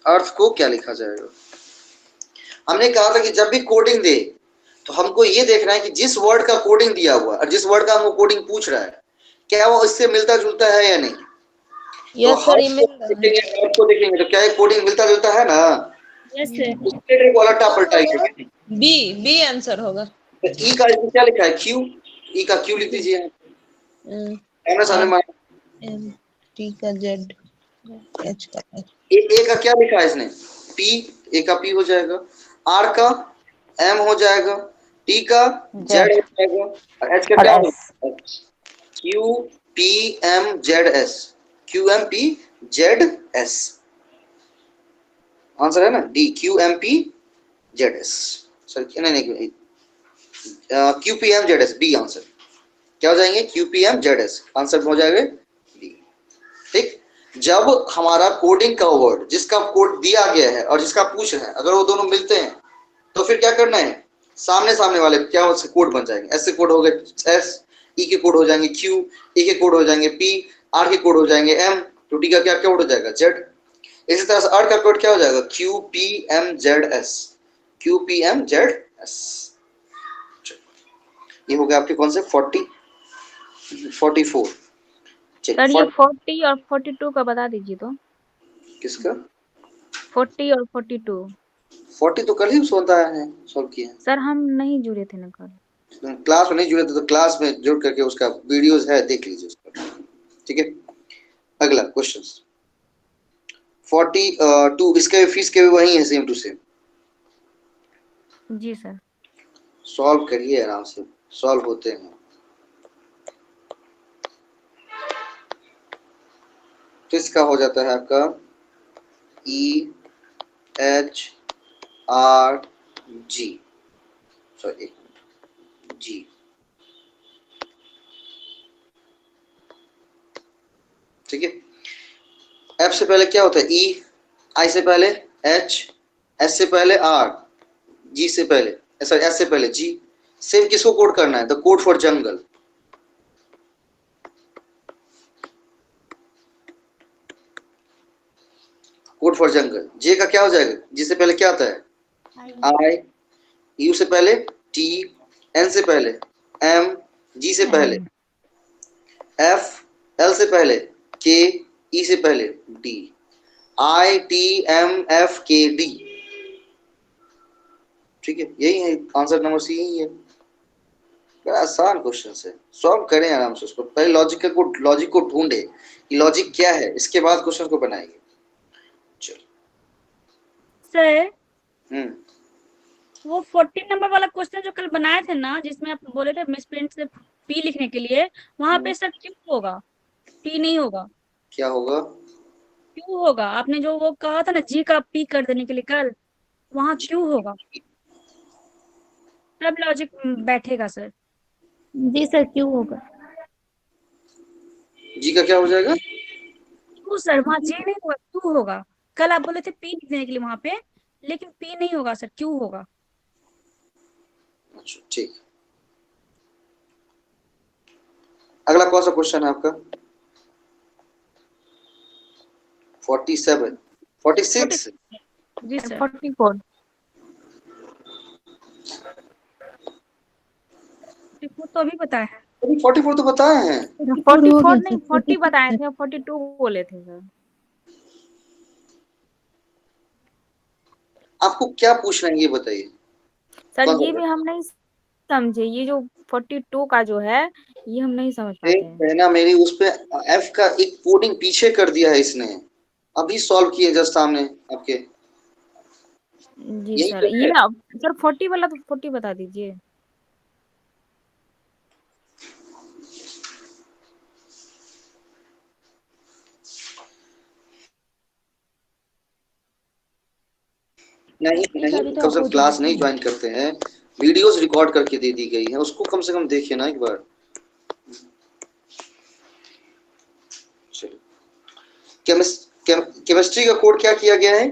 अर्थ को क्या लिखा जाएगा। हमने कहा था कि जब भी कोडिंग दे तो हमको ये देखना है कि जिस वर्ड का कोडिंग दिया हुआ और जिस वर्ड का हमको कोडिंग पूछ रहा है क्या वो इससे मिलता जुलता है या नहीं। यस सर, अर्थ को देखेंगे तो क्या ये कोडिंग मिलता जुलता है ना, यस सर। उसके को अलटा पलटाइए। बी आंसर होगा। ई का क्या लिखा है, क्यू, ई का क्यू लिख दीजिए, है ना सामने। एम टी का जेड, एच का एच, ए का क्या लिखा है इसने, पी, ए का पी हो जाएगा, आर का एम हो जाएगा, टी का जेड हो जाएगा और एच का क्या होगा, Q P M Z S, Q M P Z S. Answer है ना D, Q M P Z S. Sir नहीं, Q P M Z S, B answer. क्या हो जाएंगे, Q P M Z S, answer हो जाएगा D. ठीक, जब हमारा कोडिंग का वर्ड जिसका कोड दिया गया है और जिसका पूछ रहे हैं अगर वो दोनों मिलते हैं तो फिर क्या करना है, सामने सामने वाले क्या उससे कोड बन जाएंगे, एस से कोड हो गए एस, ई के कोड हो जाएंगे क्यू, ए के कोड हो जाएंगे पी, आर के कोड हो जाएंगे एम, तो डी का क्या कोड हो जाएगा जेड। इसी तरह से आर का कोड क्या हो जाएगा, Q P M Z S, Q P M Z S. ये हो गया आपके कौन से 44। सर ये 40 और 42 का बता दीजिए तो। किसका 40 और 42? 40 तो कल ही बताया है, सॉल्व किया है। सर हम नहीं जुड़े थे ना कल। क्लास में नहीं जुड़े थे तो क्लास में जुड़ करके उसका वीडियोस है, देख लीजिए उसका। ठीक है, अगला क्वेश्चन 42, इसके फीस के भी वही है, सेम टू सेम। जी सर। सॉल्व करिए आराम से, सॉल्व होते हैं। किसका हो जाता है आपका EHRG, सॉरी जी, ठीक है। F से पहले क्या होता है E, I से पहले H, S से पहले R, G से पहले सॉरी S से पहले G। सेम किसको कोड करना है, the code for jungle. Code for jungle, J का क्या हो जाएगा, जी से पहले क्या आता है आई, यू से पहले टी, एन से पहले एम, जी से पहले एफ, एल से पहले के, ई से पहले D, I T M F K D. ठीक है, यही है आंसर नंबर सी, यही है। बड़ा आसान क्वेश्चन है, सॉल्व करें आराम से उसको। पहले लॉजिक को ढूंढे कि लॉजिक क्या है, इसके बाद क्वेश्चन को बनाएंगे। सर हम्म वो 14 नंबर वाला क्वेश्चन जो कल बनाए थे ना, जिसमें आप बोले थे मिसप्रिंट से पी लिखने के लिए, वहां पे सर क्यों होगा, पी नहीं होगा? क्या होगा? क्यों होगा? आपने जो वो कहा था ना जी का पी कर देने के लिए कल, वहां क्यों होगा? तब लॉजिक बैठेगा सर। जी सर, क्यों होगा? जी का क्या हो जाएगा? क्यों सर? वहां जी नहीं होगा, क्यों होगा? कल आप बोले थे पी लिख देने के लिए वहां पे, लेकिन पी नहीं होगा सर, क्यों होगा? अच्छा ठीक। अगला कौन सा क्वेश्चन है आपका? 47 46 जी सर। 44। वो तो अभी बताया है। अभी 44 तो बताए हैं। 44 नहीं, 40 बताए थे, 42 बोले थे सर। आपको क्या पूछना है ये बताइए। सर कौन ये सा? भी हम नहीं समझे, ये जो 42 का जो है ये हम नहीं समझ पाते हैं। पहना मेरी उस पे एफ का एक कोडिंग पीछे कर दिया है इसने, अभी सॉल्व किए जस्ट सामने आपके। जी यही सर, तो ये है। ना सर 40 वाला तो 40 बता दीजिए। नहीं नहीं, कम से कम क्लास नहीं ज्वाइन करते हैं, वीडियोस रिकॉर्ड करके दे दी गई है, उसको कम से कम देखिए ना एक बार। चलो, केमिस्ट्री का कोड क्या किया गया है?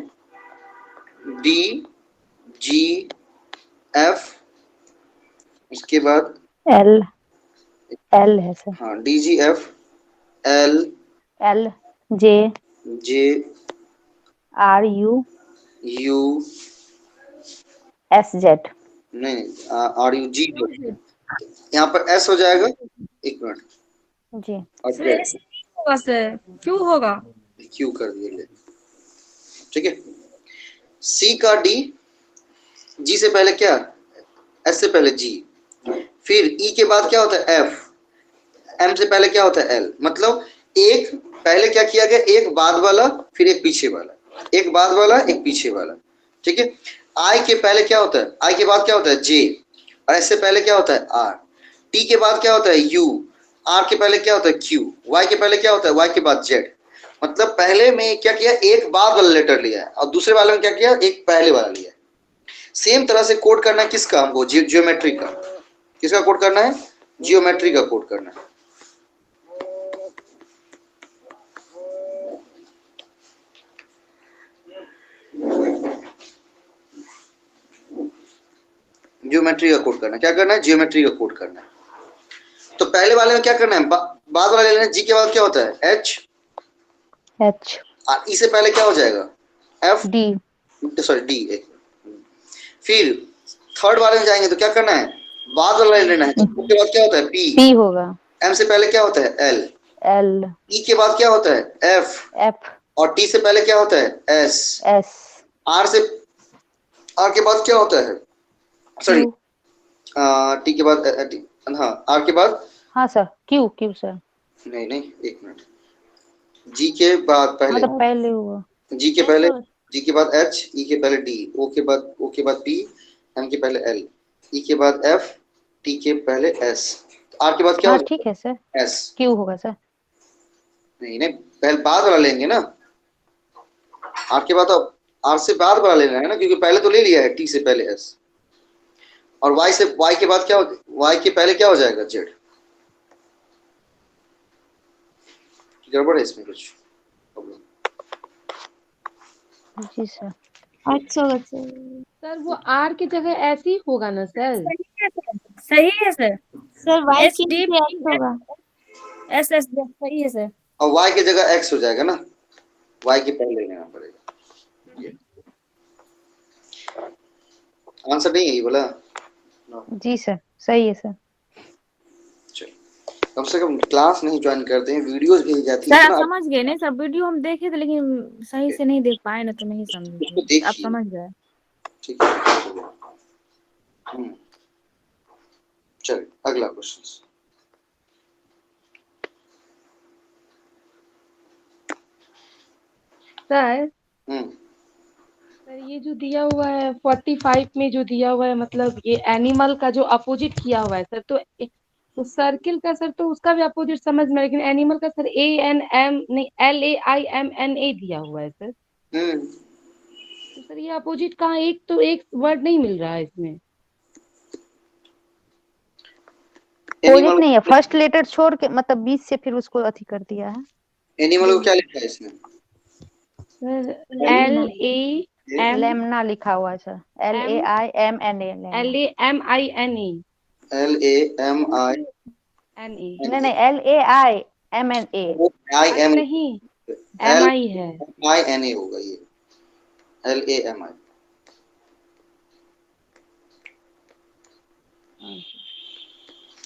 डी जी एफ, उसके बाद एल एल है सर। हाँ D G F L L J J are you U S Z. नहीं आर यू जी, यहाँ पर एस हो जाएगा। एक मिनट, जी और सर ऐसे नहीं होगा सर, क्यों होगा? क्यू कर दिए, ठीक है। सी का डी, जी से पहले क्या, एस से पहले जी, फिर ई के बाद क्या होता है एफ, एम से पहले क्या होता है एल, मतलब एक पहले क्या किया गया, एक बाद वाला फिर एक पीछे वाला, एक बाद वाला एक पीछे वाला, ठीक है। आई के पहले क्या होता है, आई के बाद क्या होता है जे, और एस से पहले क्या होता है आर, टी के बाद क्या होता है यू, आर के पहले क्या होता है क्यू, वाई के पहले क्या होता है वाई के बाद जेड। मतलब पहले में क्या किया, एक बाद वाला लेटर लिया है, और दूसरे वाले में क्या किया, एक पहले वाला लिया है। सेम तरह से कोड करना है किसका, हमको जियोमेट्री का। किसका कोड करना है? जियोमेट्री का कोड करना है। ज्योमेट्री का कोड करना है, क्या करना है, जियोमेट्री का कोड करना है। तो पहले वाले में क्या करना है, बाद वाला लेना है, जी के बाद क्या होता है एच, एच और ई से पहले क्या हो जाएगा एफ, डी सॉरी डी, फिर थर्ड वाले में जाएंगे तो क्या करना है, बाद वाला लेना है, उसके बाद क्या होता है पी, पी होगा। एम से पहले क्या होता है एल, एल ई के बाद क्या होता है एफ, एफ और टी से पहले क्या होता है एस, एस आर से, आर के बाद क्या होता है, सॉरी क्यू। टी के बाद हाँ आर के बाद, हाँ सर, क्यू क्यू सर। नहीं नहीं एक मिनट, जी के बाद पहले, मतलब पहले हुआ। जी के पहले, जी के बाद एच, ई के पहले डी, ओ के बाद पी, एम के पहले एल, ई के बाद एफ, टी के पहले एस, आर के बाद क्या हो हाँ ठीक है सर, जाएगा एस। क्यू होगा सर। नहीं नहीं, पहले बाद वाला लेंगे ना, आर के बाद तो आर से बाद वाला लेना है ना, क्योंकि पहले तो ले लिया है टी से पहले एस, और वाई से, वाई के बाद क्या हो, वाई के पहले क्या हो जाएगा जेड। गड़बड़ है इसमें कुछ। जी सर। अच्छा अच्छा। सर वो आर की जगह ऐसे ही होगा ना सर? सही है सर, सही है सर। सर वाई एस की डी जगह एक्स होगा। एस एस सही है सर। और वाई की जगह एक्स हो जाएगा ना, वाई के पहले लेना पड़ेगा। आंसर नहीं है ये बोला। जी सर, सही है सर। कम से कम क्लास नहीं ज्वाइन करते हैं, वीडियोस भेज जाती सर है आप ना, समझ गए नहीं, सर वीडियो हम देखे थे लेकिन सही से नहीं देख पाए ना, तो नहीं उसको समझे, आप देखिए, समझ गए। ठीक है। चलिए अगला क्वेश्चन। सर हम्म सर ये जो दिया हुआ है 45 में जो दिया हुआ है, मतलब ये एनिमल का जो अपोजिट किया हुआ है सर, तो सर्किल का सर तो उसका भी अपोजिट समझ में, लेकिन एनिमल का सर ANM नहीं LAIMNA दिया हुआ है सर। तो सर ये अपोजिट कहाँ, एक वर्ड नहीं मिल रहा है इसमें। अपोजिट नहीं है, फर्स्ट लेटर छोड़ के मतलब बीच से फिर उसको अथी कर दिया है। एनिमल को क्या लिखा है इसमें? सर LAM लेमना लिखा हुआ है सर, LAIMNA। LAMINA LAMINA नहीं LAIMNA। नहीं MI है, LAMINA होगा ये, LAMI।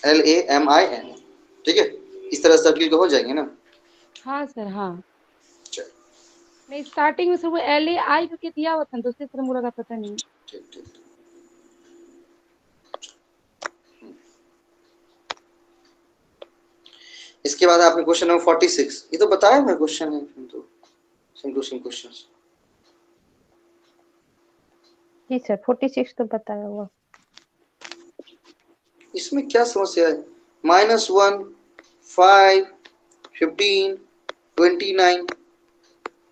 LAMINA, ठीक है। इस तरह सर्किल हो जाएंगे ना। हाँ सर हाँ। चल, नहीं स्टार्टिंग में सर वो LAI करके दिया हुआ था, दूसरी तरह मुझे पता नहीं। ठीक ठीक। इसके बाद आपने क्वेश्चन नंबर 46, ये तो बताया मैं क्वेश्चन है, तो सेम टू सेम क्वेश्चंस। जी सर 46 तो बताया हुआ। इसमें क्या समस्या है? -1, 5, 15, 29।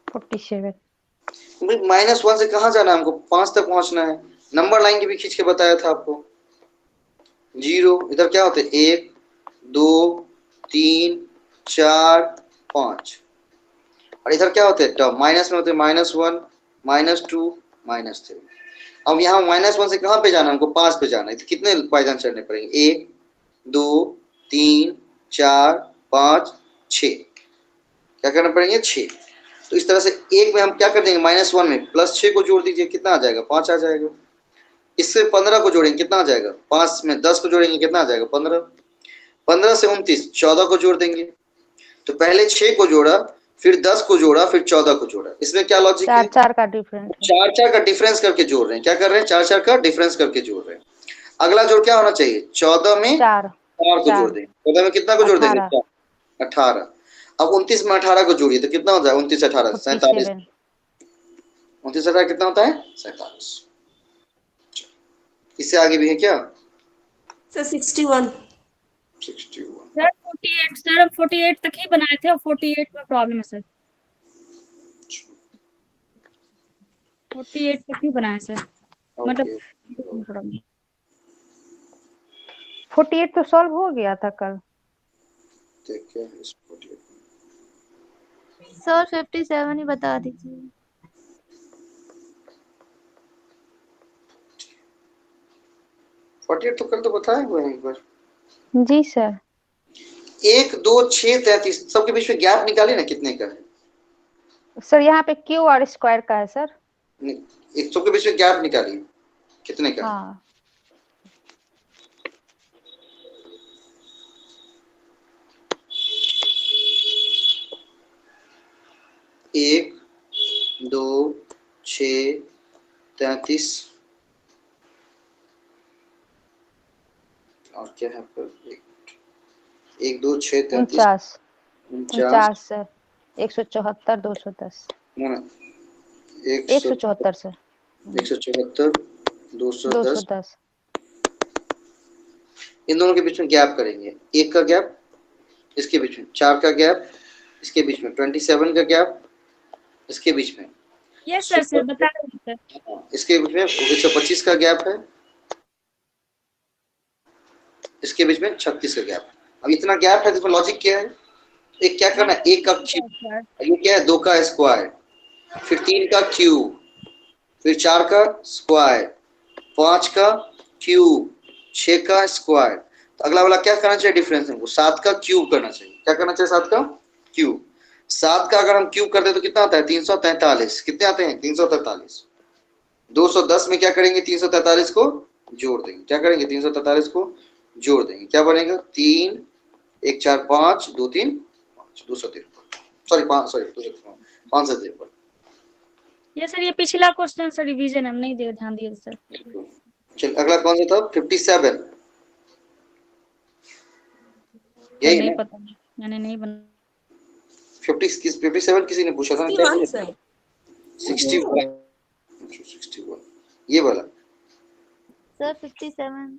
47। -1 से कहाँ जाना है हमको? 5 तक पहुंचना है। नंबर लाइन के भी खींच के बताया था आपको। 0 इधर क्या होते हैं? 1 2 3 4 5, और इधर क्या होते हैं? टर्म माइनस में होते हैं -1 -2 -3। अब यहाँ -1 से कहाँ पे जाना है हमको? 5 पे जाना है। तो कितने पायदान चढ़ने पड़ेंगे? 1 2 3 4 5 6। क्या करना पड़ेंगे? 6। तो इस तरह से एक में हम क्या कर देंगे? -1 में +6 को जोड़ दीजिए, कितना आ जाएगा? 5 आ जाएगा। इससे 15 को जोड़ेंगे, कितना आ जाएगा? 5 में 10 को जोड़ेंगे, कितना आ जाएगा? 15। 15 से 29, 14 को जोड़ देंगे। तो पहले 6 को जोड़ा, फिर 10 को जोड़ा, फिर 14 को जोड़ा। इसमें क्या लॉजिक है? 4 का डिफरेंस है। 4 का डिफरेंस करके जोड़ रहे हैं। क्या कर रहे हैं? 4 का डिफरेंस करके जोड़ रहे हैं। अगला जोड़ क्या होना चाहिए? 14 में 4 को जोड़ देंगे। 14 में कितना को जोड़ देंगे? 18। अब 29 में 18 को जोड़िए तो कितना हो जाएगा? 29 18 47। 29 18 कितना होता है? 47। इससे आगे भी है क्या? सर 61। 61। सर 48, सर हम 48 तक ही बनाए थे और 48 में प्रॉब्लम है सर। 48 तक ही बनाए सर, मतलब 48 तो सॉल्व हो गया था कल। ठीक है, इस 48 सर 57 ही बता दीजिए। 48 तो कल तो बताए हुए हैं एक बार। जी सर। 1 2 6 33, सबके बीच में गैप निकालिए ना, कितने का है? सर यहाँ पे क्यू और स्क्वायर का है सर। एक सबके बीच में गैप निकालिए, कितने का? हाँ 1 2 6 33 और क्या है पर 1 2 6 33 49 सर। 174 210 174 सर। 174 210। इन दोनों के बीच में गैप करेंगे। 1 का गैप, इसके बीच में 4 का गैप, इसके बीच में 27 का गैप, इसके बीच में यस सर सर बता रहे हैं सर। इसके बीच में 125 का गैप है, इसके बीच में 36 का गैप। अब इतना गैप है, इसमें लॉजिक क्या है? एक क्या करना है? 1 का क्यूब, ये क्या है? 2 का स्क्वायर, फिर 3 का क्यूब, फिर 4 का स्क्वायर, 5 का क्यूब, 6 का स्क्वायर। तो अगला वाला क्या करना चाहिए? डिफरेंस हमको 7 का क्यूब करना चाहिए। क्या करना चाहिए? 7 का क्यूब। 7 का अगर हम क्यूब करते तो कितना आता है? 343। कितने आते हैं? 343। 210 में क्या करेंगे? 343 को जोड़ देंगे। क्या करेंगे? 343 को जोड़ देंगे। क्या बनेगा? 3 1 4 5 2 3 5 253। सॉरी 553। ये सर ये पिछला क्वेश्चन सर रिवीजन हम नहीं दे ध्यान दिए सर। चल अगला कौन सा था? 57। यही नहीं ना? पता, मैंने नहीं बना। 57 किसी ने पूछा था ना? 61 सर। 61। 61 ये वाला सर 57।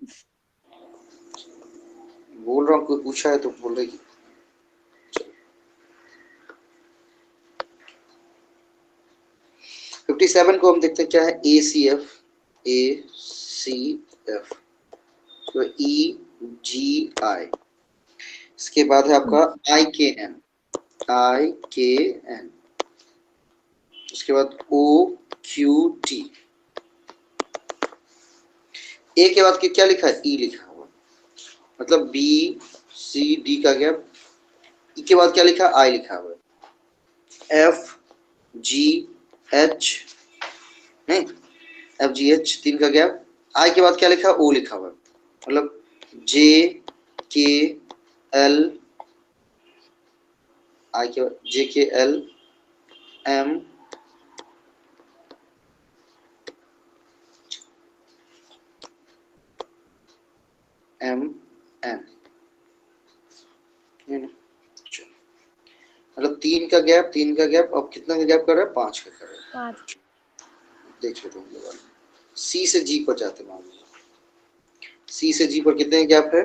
बोल रहा हूँ, कोई पूछा है तो बोलेगी। 57 को हम देखते हैं क्या है, ACF तो EGI, इसके बाद है आपका IKN, उसके बाद OQT, ए के बाद क्या लिखा है, ई लिखा हुआ, मतलब BCD का गैप, ई के बाद क्या लिखा, आई लिखा हुआ है, FGH नहीं, FGH 3 का गैप, आई के बाद क्या लिखा, ओ लिखा हुआ है, मतलब JKL, आई के बाद JKL M MN, मतलब 3 का गैप, अब कितना का गैप कर रहा है, 5 का कर रहा है। देख लेते हैं, सी से जी पर जाते हैं, सी से जी पर कितने गैप है,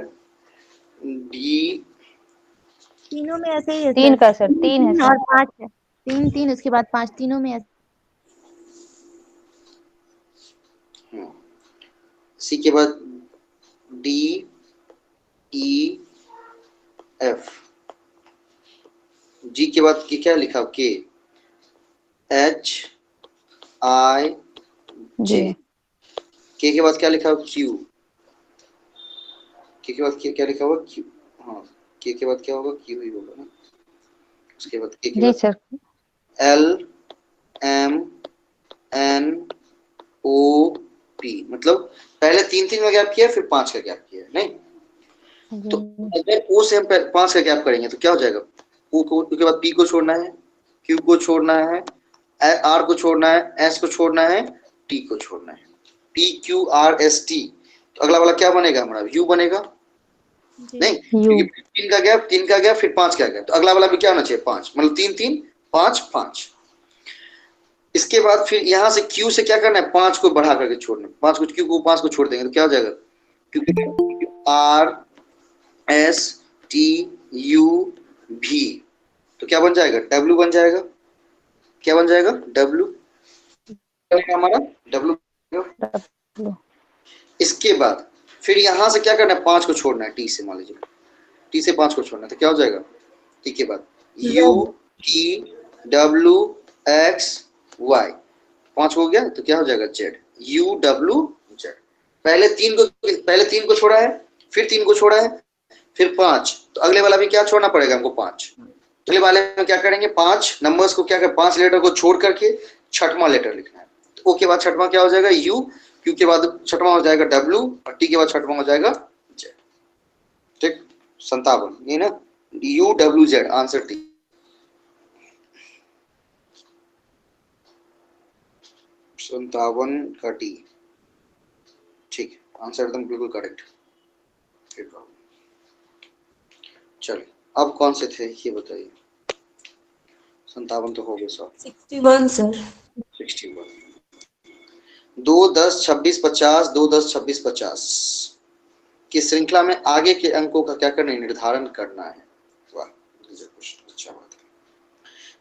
डी तीनों में ऐसे ही है 3 सर। का सर, 3 है और सर। 5 है, 3 उसके बाद 5, तीनों में ऐसे। सी के बाद D E F, जी के बाद क्या लिखा, के H I J, के बाद क्या लिखा, Q, के बाद क्या लिखा हुआ, Q, हाँ के बाद क्या होगा, Q ही होगा ना, उसके बाद के जी बाद sir. L M N O P, मतलब पहले 3 में गैप किया, फिर 5 का गैप किया, नहीं तो अगर O से हम 5 का गैप करेंगे तो क्या हो जाएगा, O के बाद P को छोड़ना है, Q को छोड़ना है, R को छोड़ना है, S को छोड़ना है, T को छोड़ना है, P Q R S T, तो अगला वाला क्या बनेगा हमारा, U बनेगा, नहीं क्योंकि 3 का गैप फिर 5 का गैप, तो अगला वाला भी क्या होना चाहिए, 5, मतलब 3 3 5 5। इसके बाद फिर यहाँ से Q से क्या करना है, 5 को बढ़ा करके छोड़ना, 5 को Q को 5 को छोड़ देंगे तो क्या हो जाएगा, क्योंकि R S T U V, तो क्या बन जाएगा, W बन जाएगा, क्या बन जाएगा, W बनेगा हमारा, W। इसके बाद फिर यहाँ से क्या करना है, 5 को छोड़ना है, T से, मान लीजिए T से 5 को छोड़ना है, तो क्या हो जाएगा, T के बाद U T W X Y, 5 हो गया तो क्या हो जाएगा, Z U W Z। पहले 3 को छोड़ा है, फिर 3 को छोड़ा है, फिर 5, तो अगले वाला भी क्या छोड़ना पड़ेगा हमको, 5, अगले वाले में क्या करेंगे, 5 नंबर्स को क्या कर, 5 लेटर को छोड़ करके छठवां लेटर लिखना है, तो O के बाद छठवां क्या हो जाएगा, U, Q के बाद छठवां हो जाएगा W, और T के बाद छठवां हो जाएगा Z, ठीक, 57 ये ना, U W Z answer T, 57 का T, ठीक, आंसर एकदम बिल्कुल करेक्ट। चलिए अब कौन से थे ये बताइए, 57 तो हो गए सब, 61 सर। 61, 2 10 26 50, 2 10 26 50 की श्रृंखला में आगे के अंकों का क्या करना है, निर्धारण करना है। वाह, अच्छा बात है।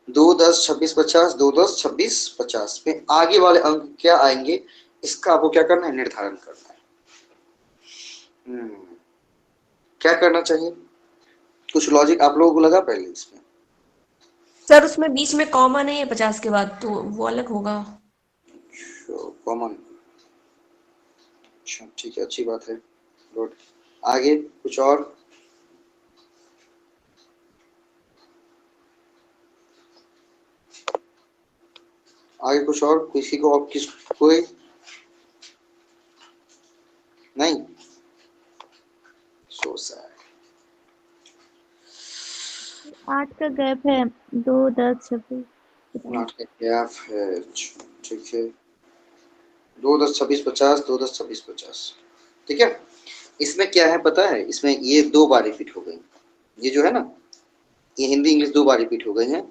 2 10 26 50, 2 10 26 50 में आगे वाले अंक क्या आएंगे, इसका आपको क्या करना है, निर्धारण करना है। क्या करना चाहिए, कुछ लॉजिक आप लोगों को लगा पहले इसमें, सर उसमें बीच में कॉमा नहीं है 50 के बाद, तो वो अलग होगा। कॉमन, अच्छा ठीक है, अच्छी बात है, गुड। आगे कुछ और, आगे कुछ और, किसी को और किस कोई नहीं, सो सैड। 8 का गैप है, 2 10 26, 8 का गैप है, ठीक है, 2 10 26 50, 2 10 26 50, ठीक है। इसमें क्या है पता है, इसमें ये 2 बार रिपीट हो गई, ये जो है ना, ये हिंदी इंग्लिश 2 बार रिपीट हो गई हैं,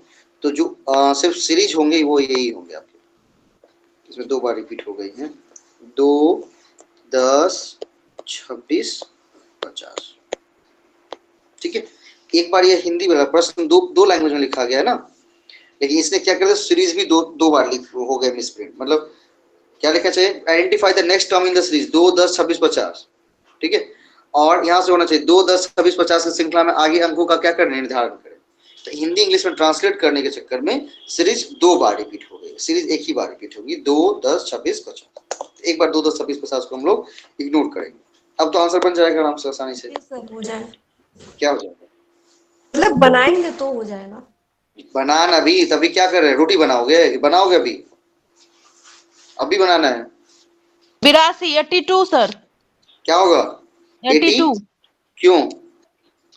तो जो सिर्फ सीरीज होंगे वो यही होंगे आपके, इसमें 2 बार रिपीट हो गई हैं। 2, 10, 26, 50। ठीक है, एक बार ये हिंदी वाला प्रश्न दो लैंग्वेज में लिखा गया है ना, लेकिन इसने क्या कर दिया, सीरीज भी दो बार हो गए मिसप्रिंट। मतलब क्या लिखा चाहिए, identify the next term in the series 2, 10, 26, 50। ठीक है, और यहां से होना चाहिए 2, 10, 26, 50 की श्रृंखला में आगे अंकों का क्या करें, निर्धारण करें। तो हिंदी इंग्लिश में ट्रांसलेट करने के चक्कर में सीरीज 2 बार रिपीट हो गई, सीरीज एक ही बार रिपीट होगी 2, 10, 26, 50। एक बार 2, 10, 26, 50 को हम लोग इग्नोर करेंगे। अब तो आंसर बन जाएगा आराम से, आसानी से। सर हो जाए, क्या हो जाएगा, मतलब बनाएंगे तो हो जाएगा। बनाना भी, तभी क्या कर रहे हैं, रोटी बनाओगे, बनाओगे अभी बनाना है। 82 82 सर, क्या होगा 82। 80? क्यों?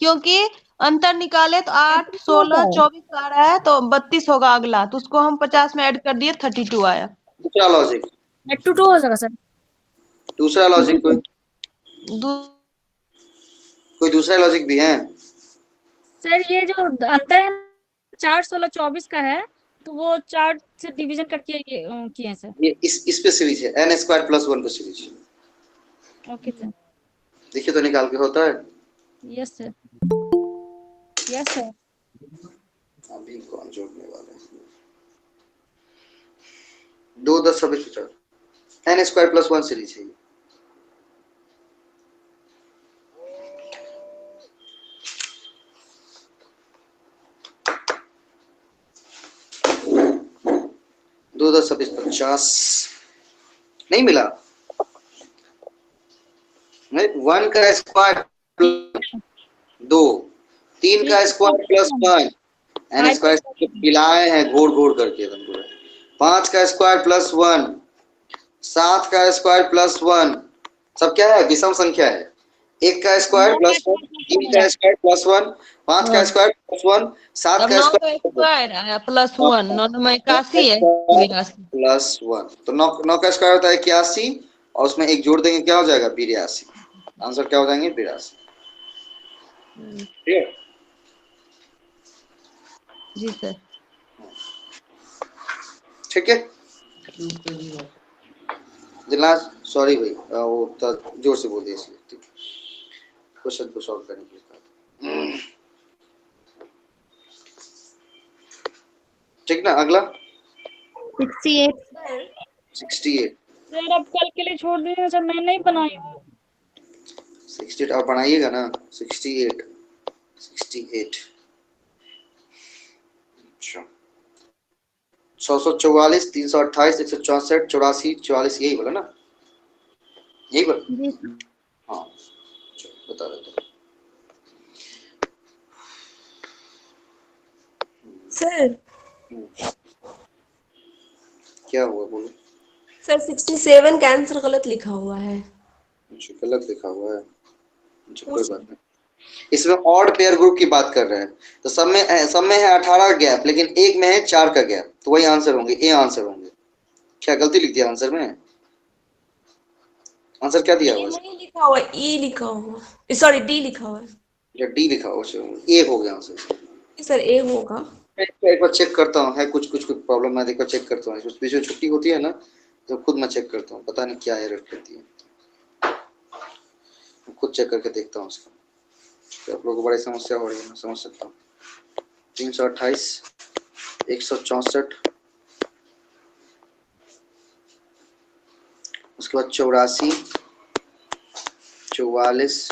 क्योंकि अंतर निकाले तो 8, 16, 24 आ रहा है तो 32 होगा अगला, तो उसको हम 50 में ऐड कर दिए, 32 आया। दूसरा लॉजिक, 82 हो जाएगा सर। दूसरा लॉजिक कोई दूसरा लॉजिक भी है? सर ये जो अंतर है 4, 16, 24 का है, तो वो 4 से डिवीजन करके ये किए हैं सर। ये इस पे सीरीज है, n² + 1 पे सीरीज। Okay sir. देखिए तो निकाल के होता है। Yes sir, yes sir. अभी कौन जोड़ने वाले हैं, 2, 10, 26, 50, n² + 1 सीरीज है। दो 10, 26, 50 नहीं मिला, 1 का स्क्वायर 2, 3 का स्क्वायर +1, n² मिलाए हैं घोड़ करके एकदम पूरा, 5 का स्क्वायर +1, 7 का स्क्वायर +1, सब क्या है, विषम संख्या है। 1 का स्क्वायर +1, 3 का स्क्वायर +1, 5 का स्क्वायर +1, 7 का स्क्वायर आया +1, 9 में 81 है, 82 +1, तो 9 का स्क्वायर होता है 81, और उसमें एक जोड़ देंगे क्या हो जाएगा, 82। आंसर क्या हो जाएंगे, 82। ठीक है जी सर। ठीक है दिलनाज, सॉरी भाई, वो जोर से बोल दिया इसलिए। क्वेश्चन को सॉल्व करने के लिए ठीक ना। अगला 68। 68। सर अब कल के लिए छोड़ दीजिए सर, मैं नहीं बनाई हूँ। 68 आप बनाइएगा ना, 68 अच्छा, 644, 328, 164, 84, 44, यही बोला ना, यही बोला। हाँ बता देता हूँ। सर क्या हुआ बोलो। सर 67 का आंसर गलत लिखा हुआ है। अच्छा गलत लिखा हुआ है, अच्छा कोई बात नहीं। इसमें ऑड पेयर ग्रुप की बात कर रहे हैं, तो सब में है 18 गैप, लेकिन एक में है 4 का गैप, तो वही आंसर होंगे, ए आंसर होंगे। क्या गलती लिख दिया आंसर में, आंसर क्या दिया हुआ है, नहीं लिखा हुआ, ई लिखा हुआ, सॉरी डी लिखा हुआ है। या डी लिखा हुआ है, ए हो गया आंसर। सर ए होगा। एक बार चेक करता हूँ, है कुछ प्रॉब्लम, मैं एक बार चेक करता हूँ। बीच में छुट्टी होती है ना, तो खुद मैं चेक करता हूँ, पता नहीं क्या एरर करती है, खुद चेक करके देखता हूँ उसका। तो आप लोगों को बड़ी समस्या हो रही है, मैं समझ सकता हूँ। 328, 164, उसके बाद 84, 44,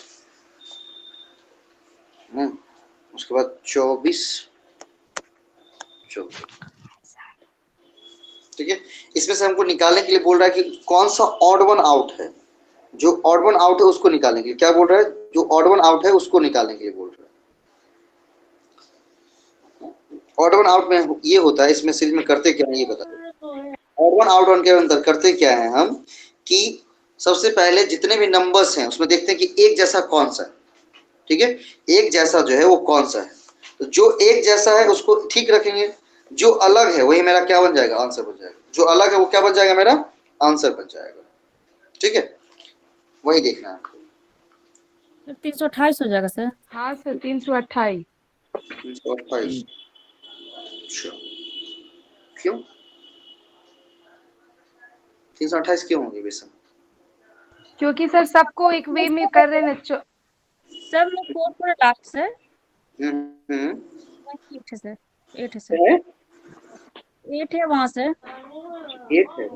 उसके बाद 24, ठीक है। इसमें से हमको निकालने के लिए बोल रहा है कि कौन सा ऑड वन आउट है, जो ऑड वन आउट है उसको निकालने के लिए क्या बोल रहा है, जो ऑड वन आउट है उसको निकालने के लिए बोल रहा है। ऑड वन आउट में ये होता है, इसमें सीरीज में करते क्या है ये बता दो। ऑड वन आउट वन के अंदर करते क्या है हम, कि सबसे पहले जितने भी नंबर्स हैं उसमें देखते हैं कि एक जैसा कौन सा है, ठीक है, एक जैसा जो है वो कौन सा है, तो जो एक जैसा है उसको ठीक रखेंगे, जो अलग है वही मेरा क्या बन जाएगा, आंसर बन जाएगा, जो अलग है वो क्या बन जाएगा, मेरा आंसर बन जाएगा। ठीक है, वही देखना है। 328 हो जाएगा सर। हाँ सर 328। 328, अच्छा क्यों, 328 क्यों होंगे बेसन? क्योंकि सर सबको एक वे में कर रहे हैं ना। सर मैं 4 पूरा लास्ट है। हम्म 8 है सर, 8 है सर, है 8 है वहां से। 8 है।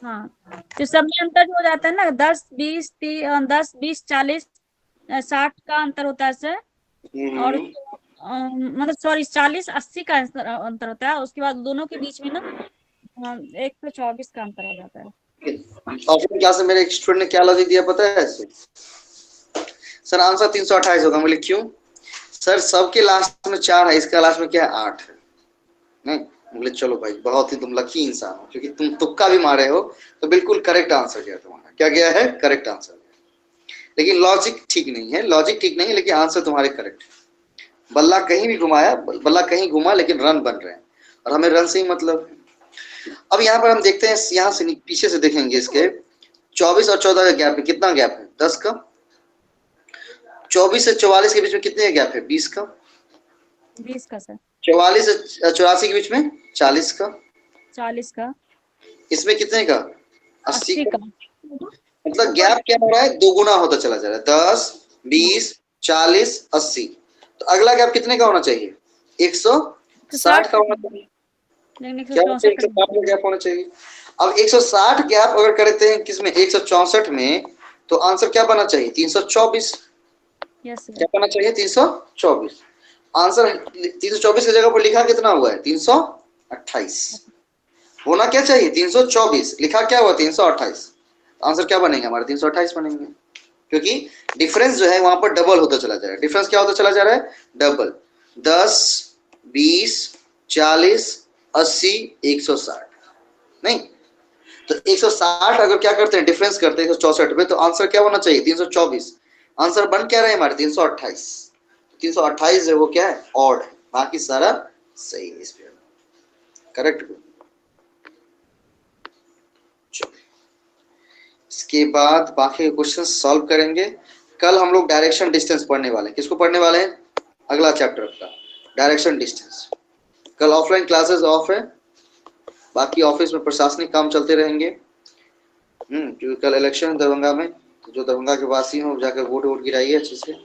हाँ, तो सब में अंतर जो हो जाता है ना, 10 20 10 20 40 60 का अंतर होता है सर। और मतलब सॉरी 40 80 का अंतर होता है। उसके बाद दोनों के बीच में ना 124 का अंतर हो जाता है। ऑफलाइन क्लास में मेरे एक स्टूडेंट ने क्या लॉजिक दिया पता है? सर आंसर 328 होगा। बोले क्यों? सर सबके लास्ट में 4 है, इसका लास्ट में क्या है? 8 है। नहीं, बोले चलो भाई बहुत ही तुम लकी इंसान हो, क्योंकि तुम तुक्का भी मारे हो तो बिल्कुल करेक्ट आंसर गया तुम्हारा। क्या गया है? Correct answer. लेकिन लॉजिक ठीक नहीं है, लॉजिक ठीक नहीं है, लेकिन आंसर तुम्हारे करेक्ट है। बल्ला कहीं भी घुमाया, बल्ला कहीं घुमा, लेकिन रन बन रहे हैं और हमें रन से ही मतलब। अब यहाँ पर हम देखते हैं, यहाँ से पीछे से देखेंगे इसके 24 और 14 का गैप है। कितना गैप है? 10 का। 24 से 44 के बीच में कितने का गैप है? 20 का। 20 का सर। 44 से 84 के बीच में 40 का। 40 का। इसमें कितने का? 80 का। का। मतलब गैप क्या हो रहा है? दोगुना होता चला जा रहा है। 10 20 40 80। तो अगला गैप कितने का होना चाहिए? 160 का होना चाहिए। क्या होना चाहिए? 160 का गैप होना चाहिए। अब 160 गैप अगर करते हैं किसमें? 164 में, तो आंसर क्या बना चाहिए? 324। यस क्या बना चाहिए? 324। आंसर 324 की जगह पर लिखा कितना हुआ है? 328। होना क्या चाहिए? 324, लिखा क्या हुआ? 328। आंसर क्या बनेंगे हमारे? 328 बनेंगे, क्योंकि डिफरेंस जो है वहां पर डबल होता चला जा रहा है। डिफरेंस क्या होता चला जा रहा है? डबल। 10 20 40 80 160। नहीं, तो 160 अगर क्या करते हैं? डिफरेंस करते हैं 164 में, तो आंसर क्या होना चाहिए? 324। आंसर बन क्या रहे हमारे? 328। 328 है वो क्या है? ऑड है। बाकी सारा सही है। इसमें करेक्ट। इसके बाद बाकी क्वेश्चन सॉल्व करेंगे। कल हम लोग डायरेक्शन डिस्टेंस पढ़ने वाले हैं। किसको पढ़ने वाले हैं? अगला चैप्टर का डायरेक्शन डिस्टेंस। कल ऑफलाइन क्लासेस ऑफ है, बाकी ऑफिस में प्रशासनिक काम चलते रहेंगे। क्योंकि कल इलेक्शन है दरभंगा में, तो जो दरभंगा के वासी हो जाकर वोट गिराइए अच्छे से।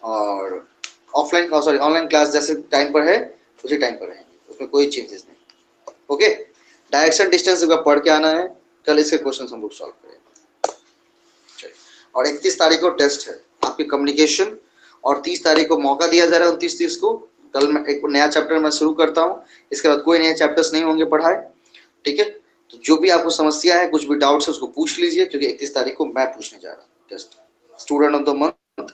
और ऑफलाइन सॉरी ऑनलाइन क्लास जैसे टाइम पर है उसी टाइम पर रहेंगे, उसमें कोई चेंजेस नहीं। ओके, डायरेक्शन डिस्टेंस एक बार पढ़ के आना है। कल इसके क्वेश्चन हम लोग सॉल्व करेंगे। चलिए, और 31 तारीख को टेस्ट है आपकी कम्युनिकेशन, और 30 तारीख को मौका दिया जा रहा है 29-30 को। कल मैं एक नया चैप्टर मैं शुरू करता हूँ, इसके बाद कोई नए चैप्टर्स नहीं होंगे पढ़ाए। ठीक है, तो जो भी आपको समस्या है, कुछ भी डाउट्स है, उसको पूछ लीजिए, क्योंकि 31 तारीख को मैं पूछने जा रहा हूँ test. Student of the month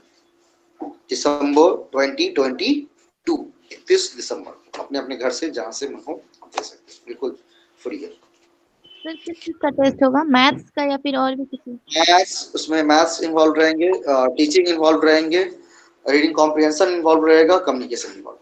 दिसंबर 2022, 31 दिसंबर। अपने अपने घर से जहाँ से मन हो दे सकते हैं, बिल्कुल फ्री है। सर किस चीज का टेस्ट होगा? मैथ्स का या फिर और भी किसी? मैथ्स, उसमें मैथ्स इन्वॉल्व रहेंगे, टीचिंग इन्वॉल्व रहेंगे, रीडिंग कॉम्प्रिहेंशन इन्वॉल्व रहेगा, कम्युनिकेशन इन्वॉल्व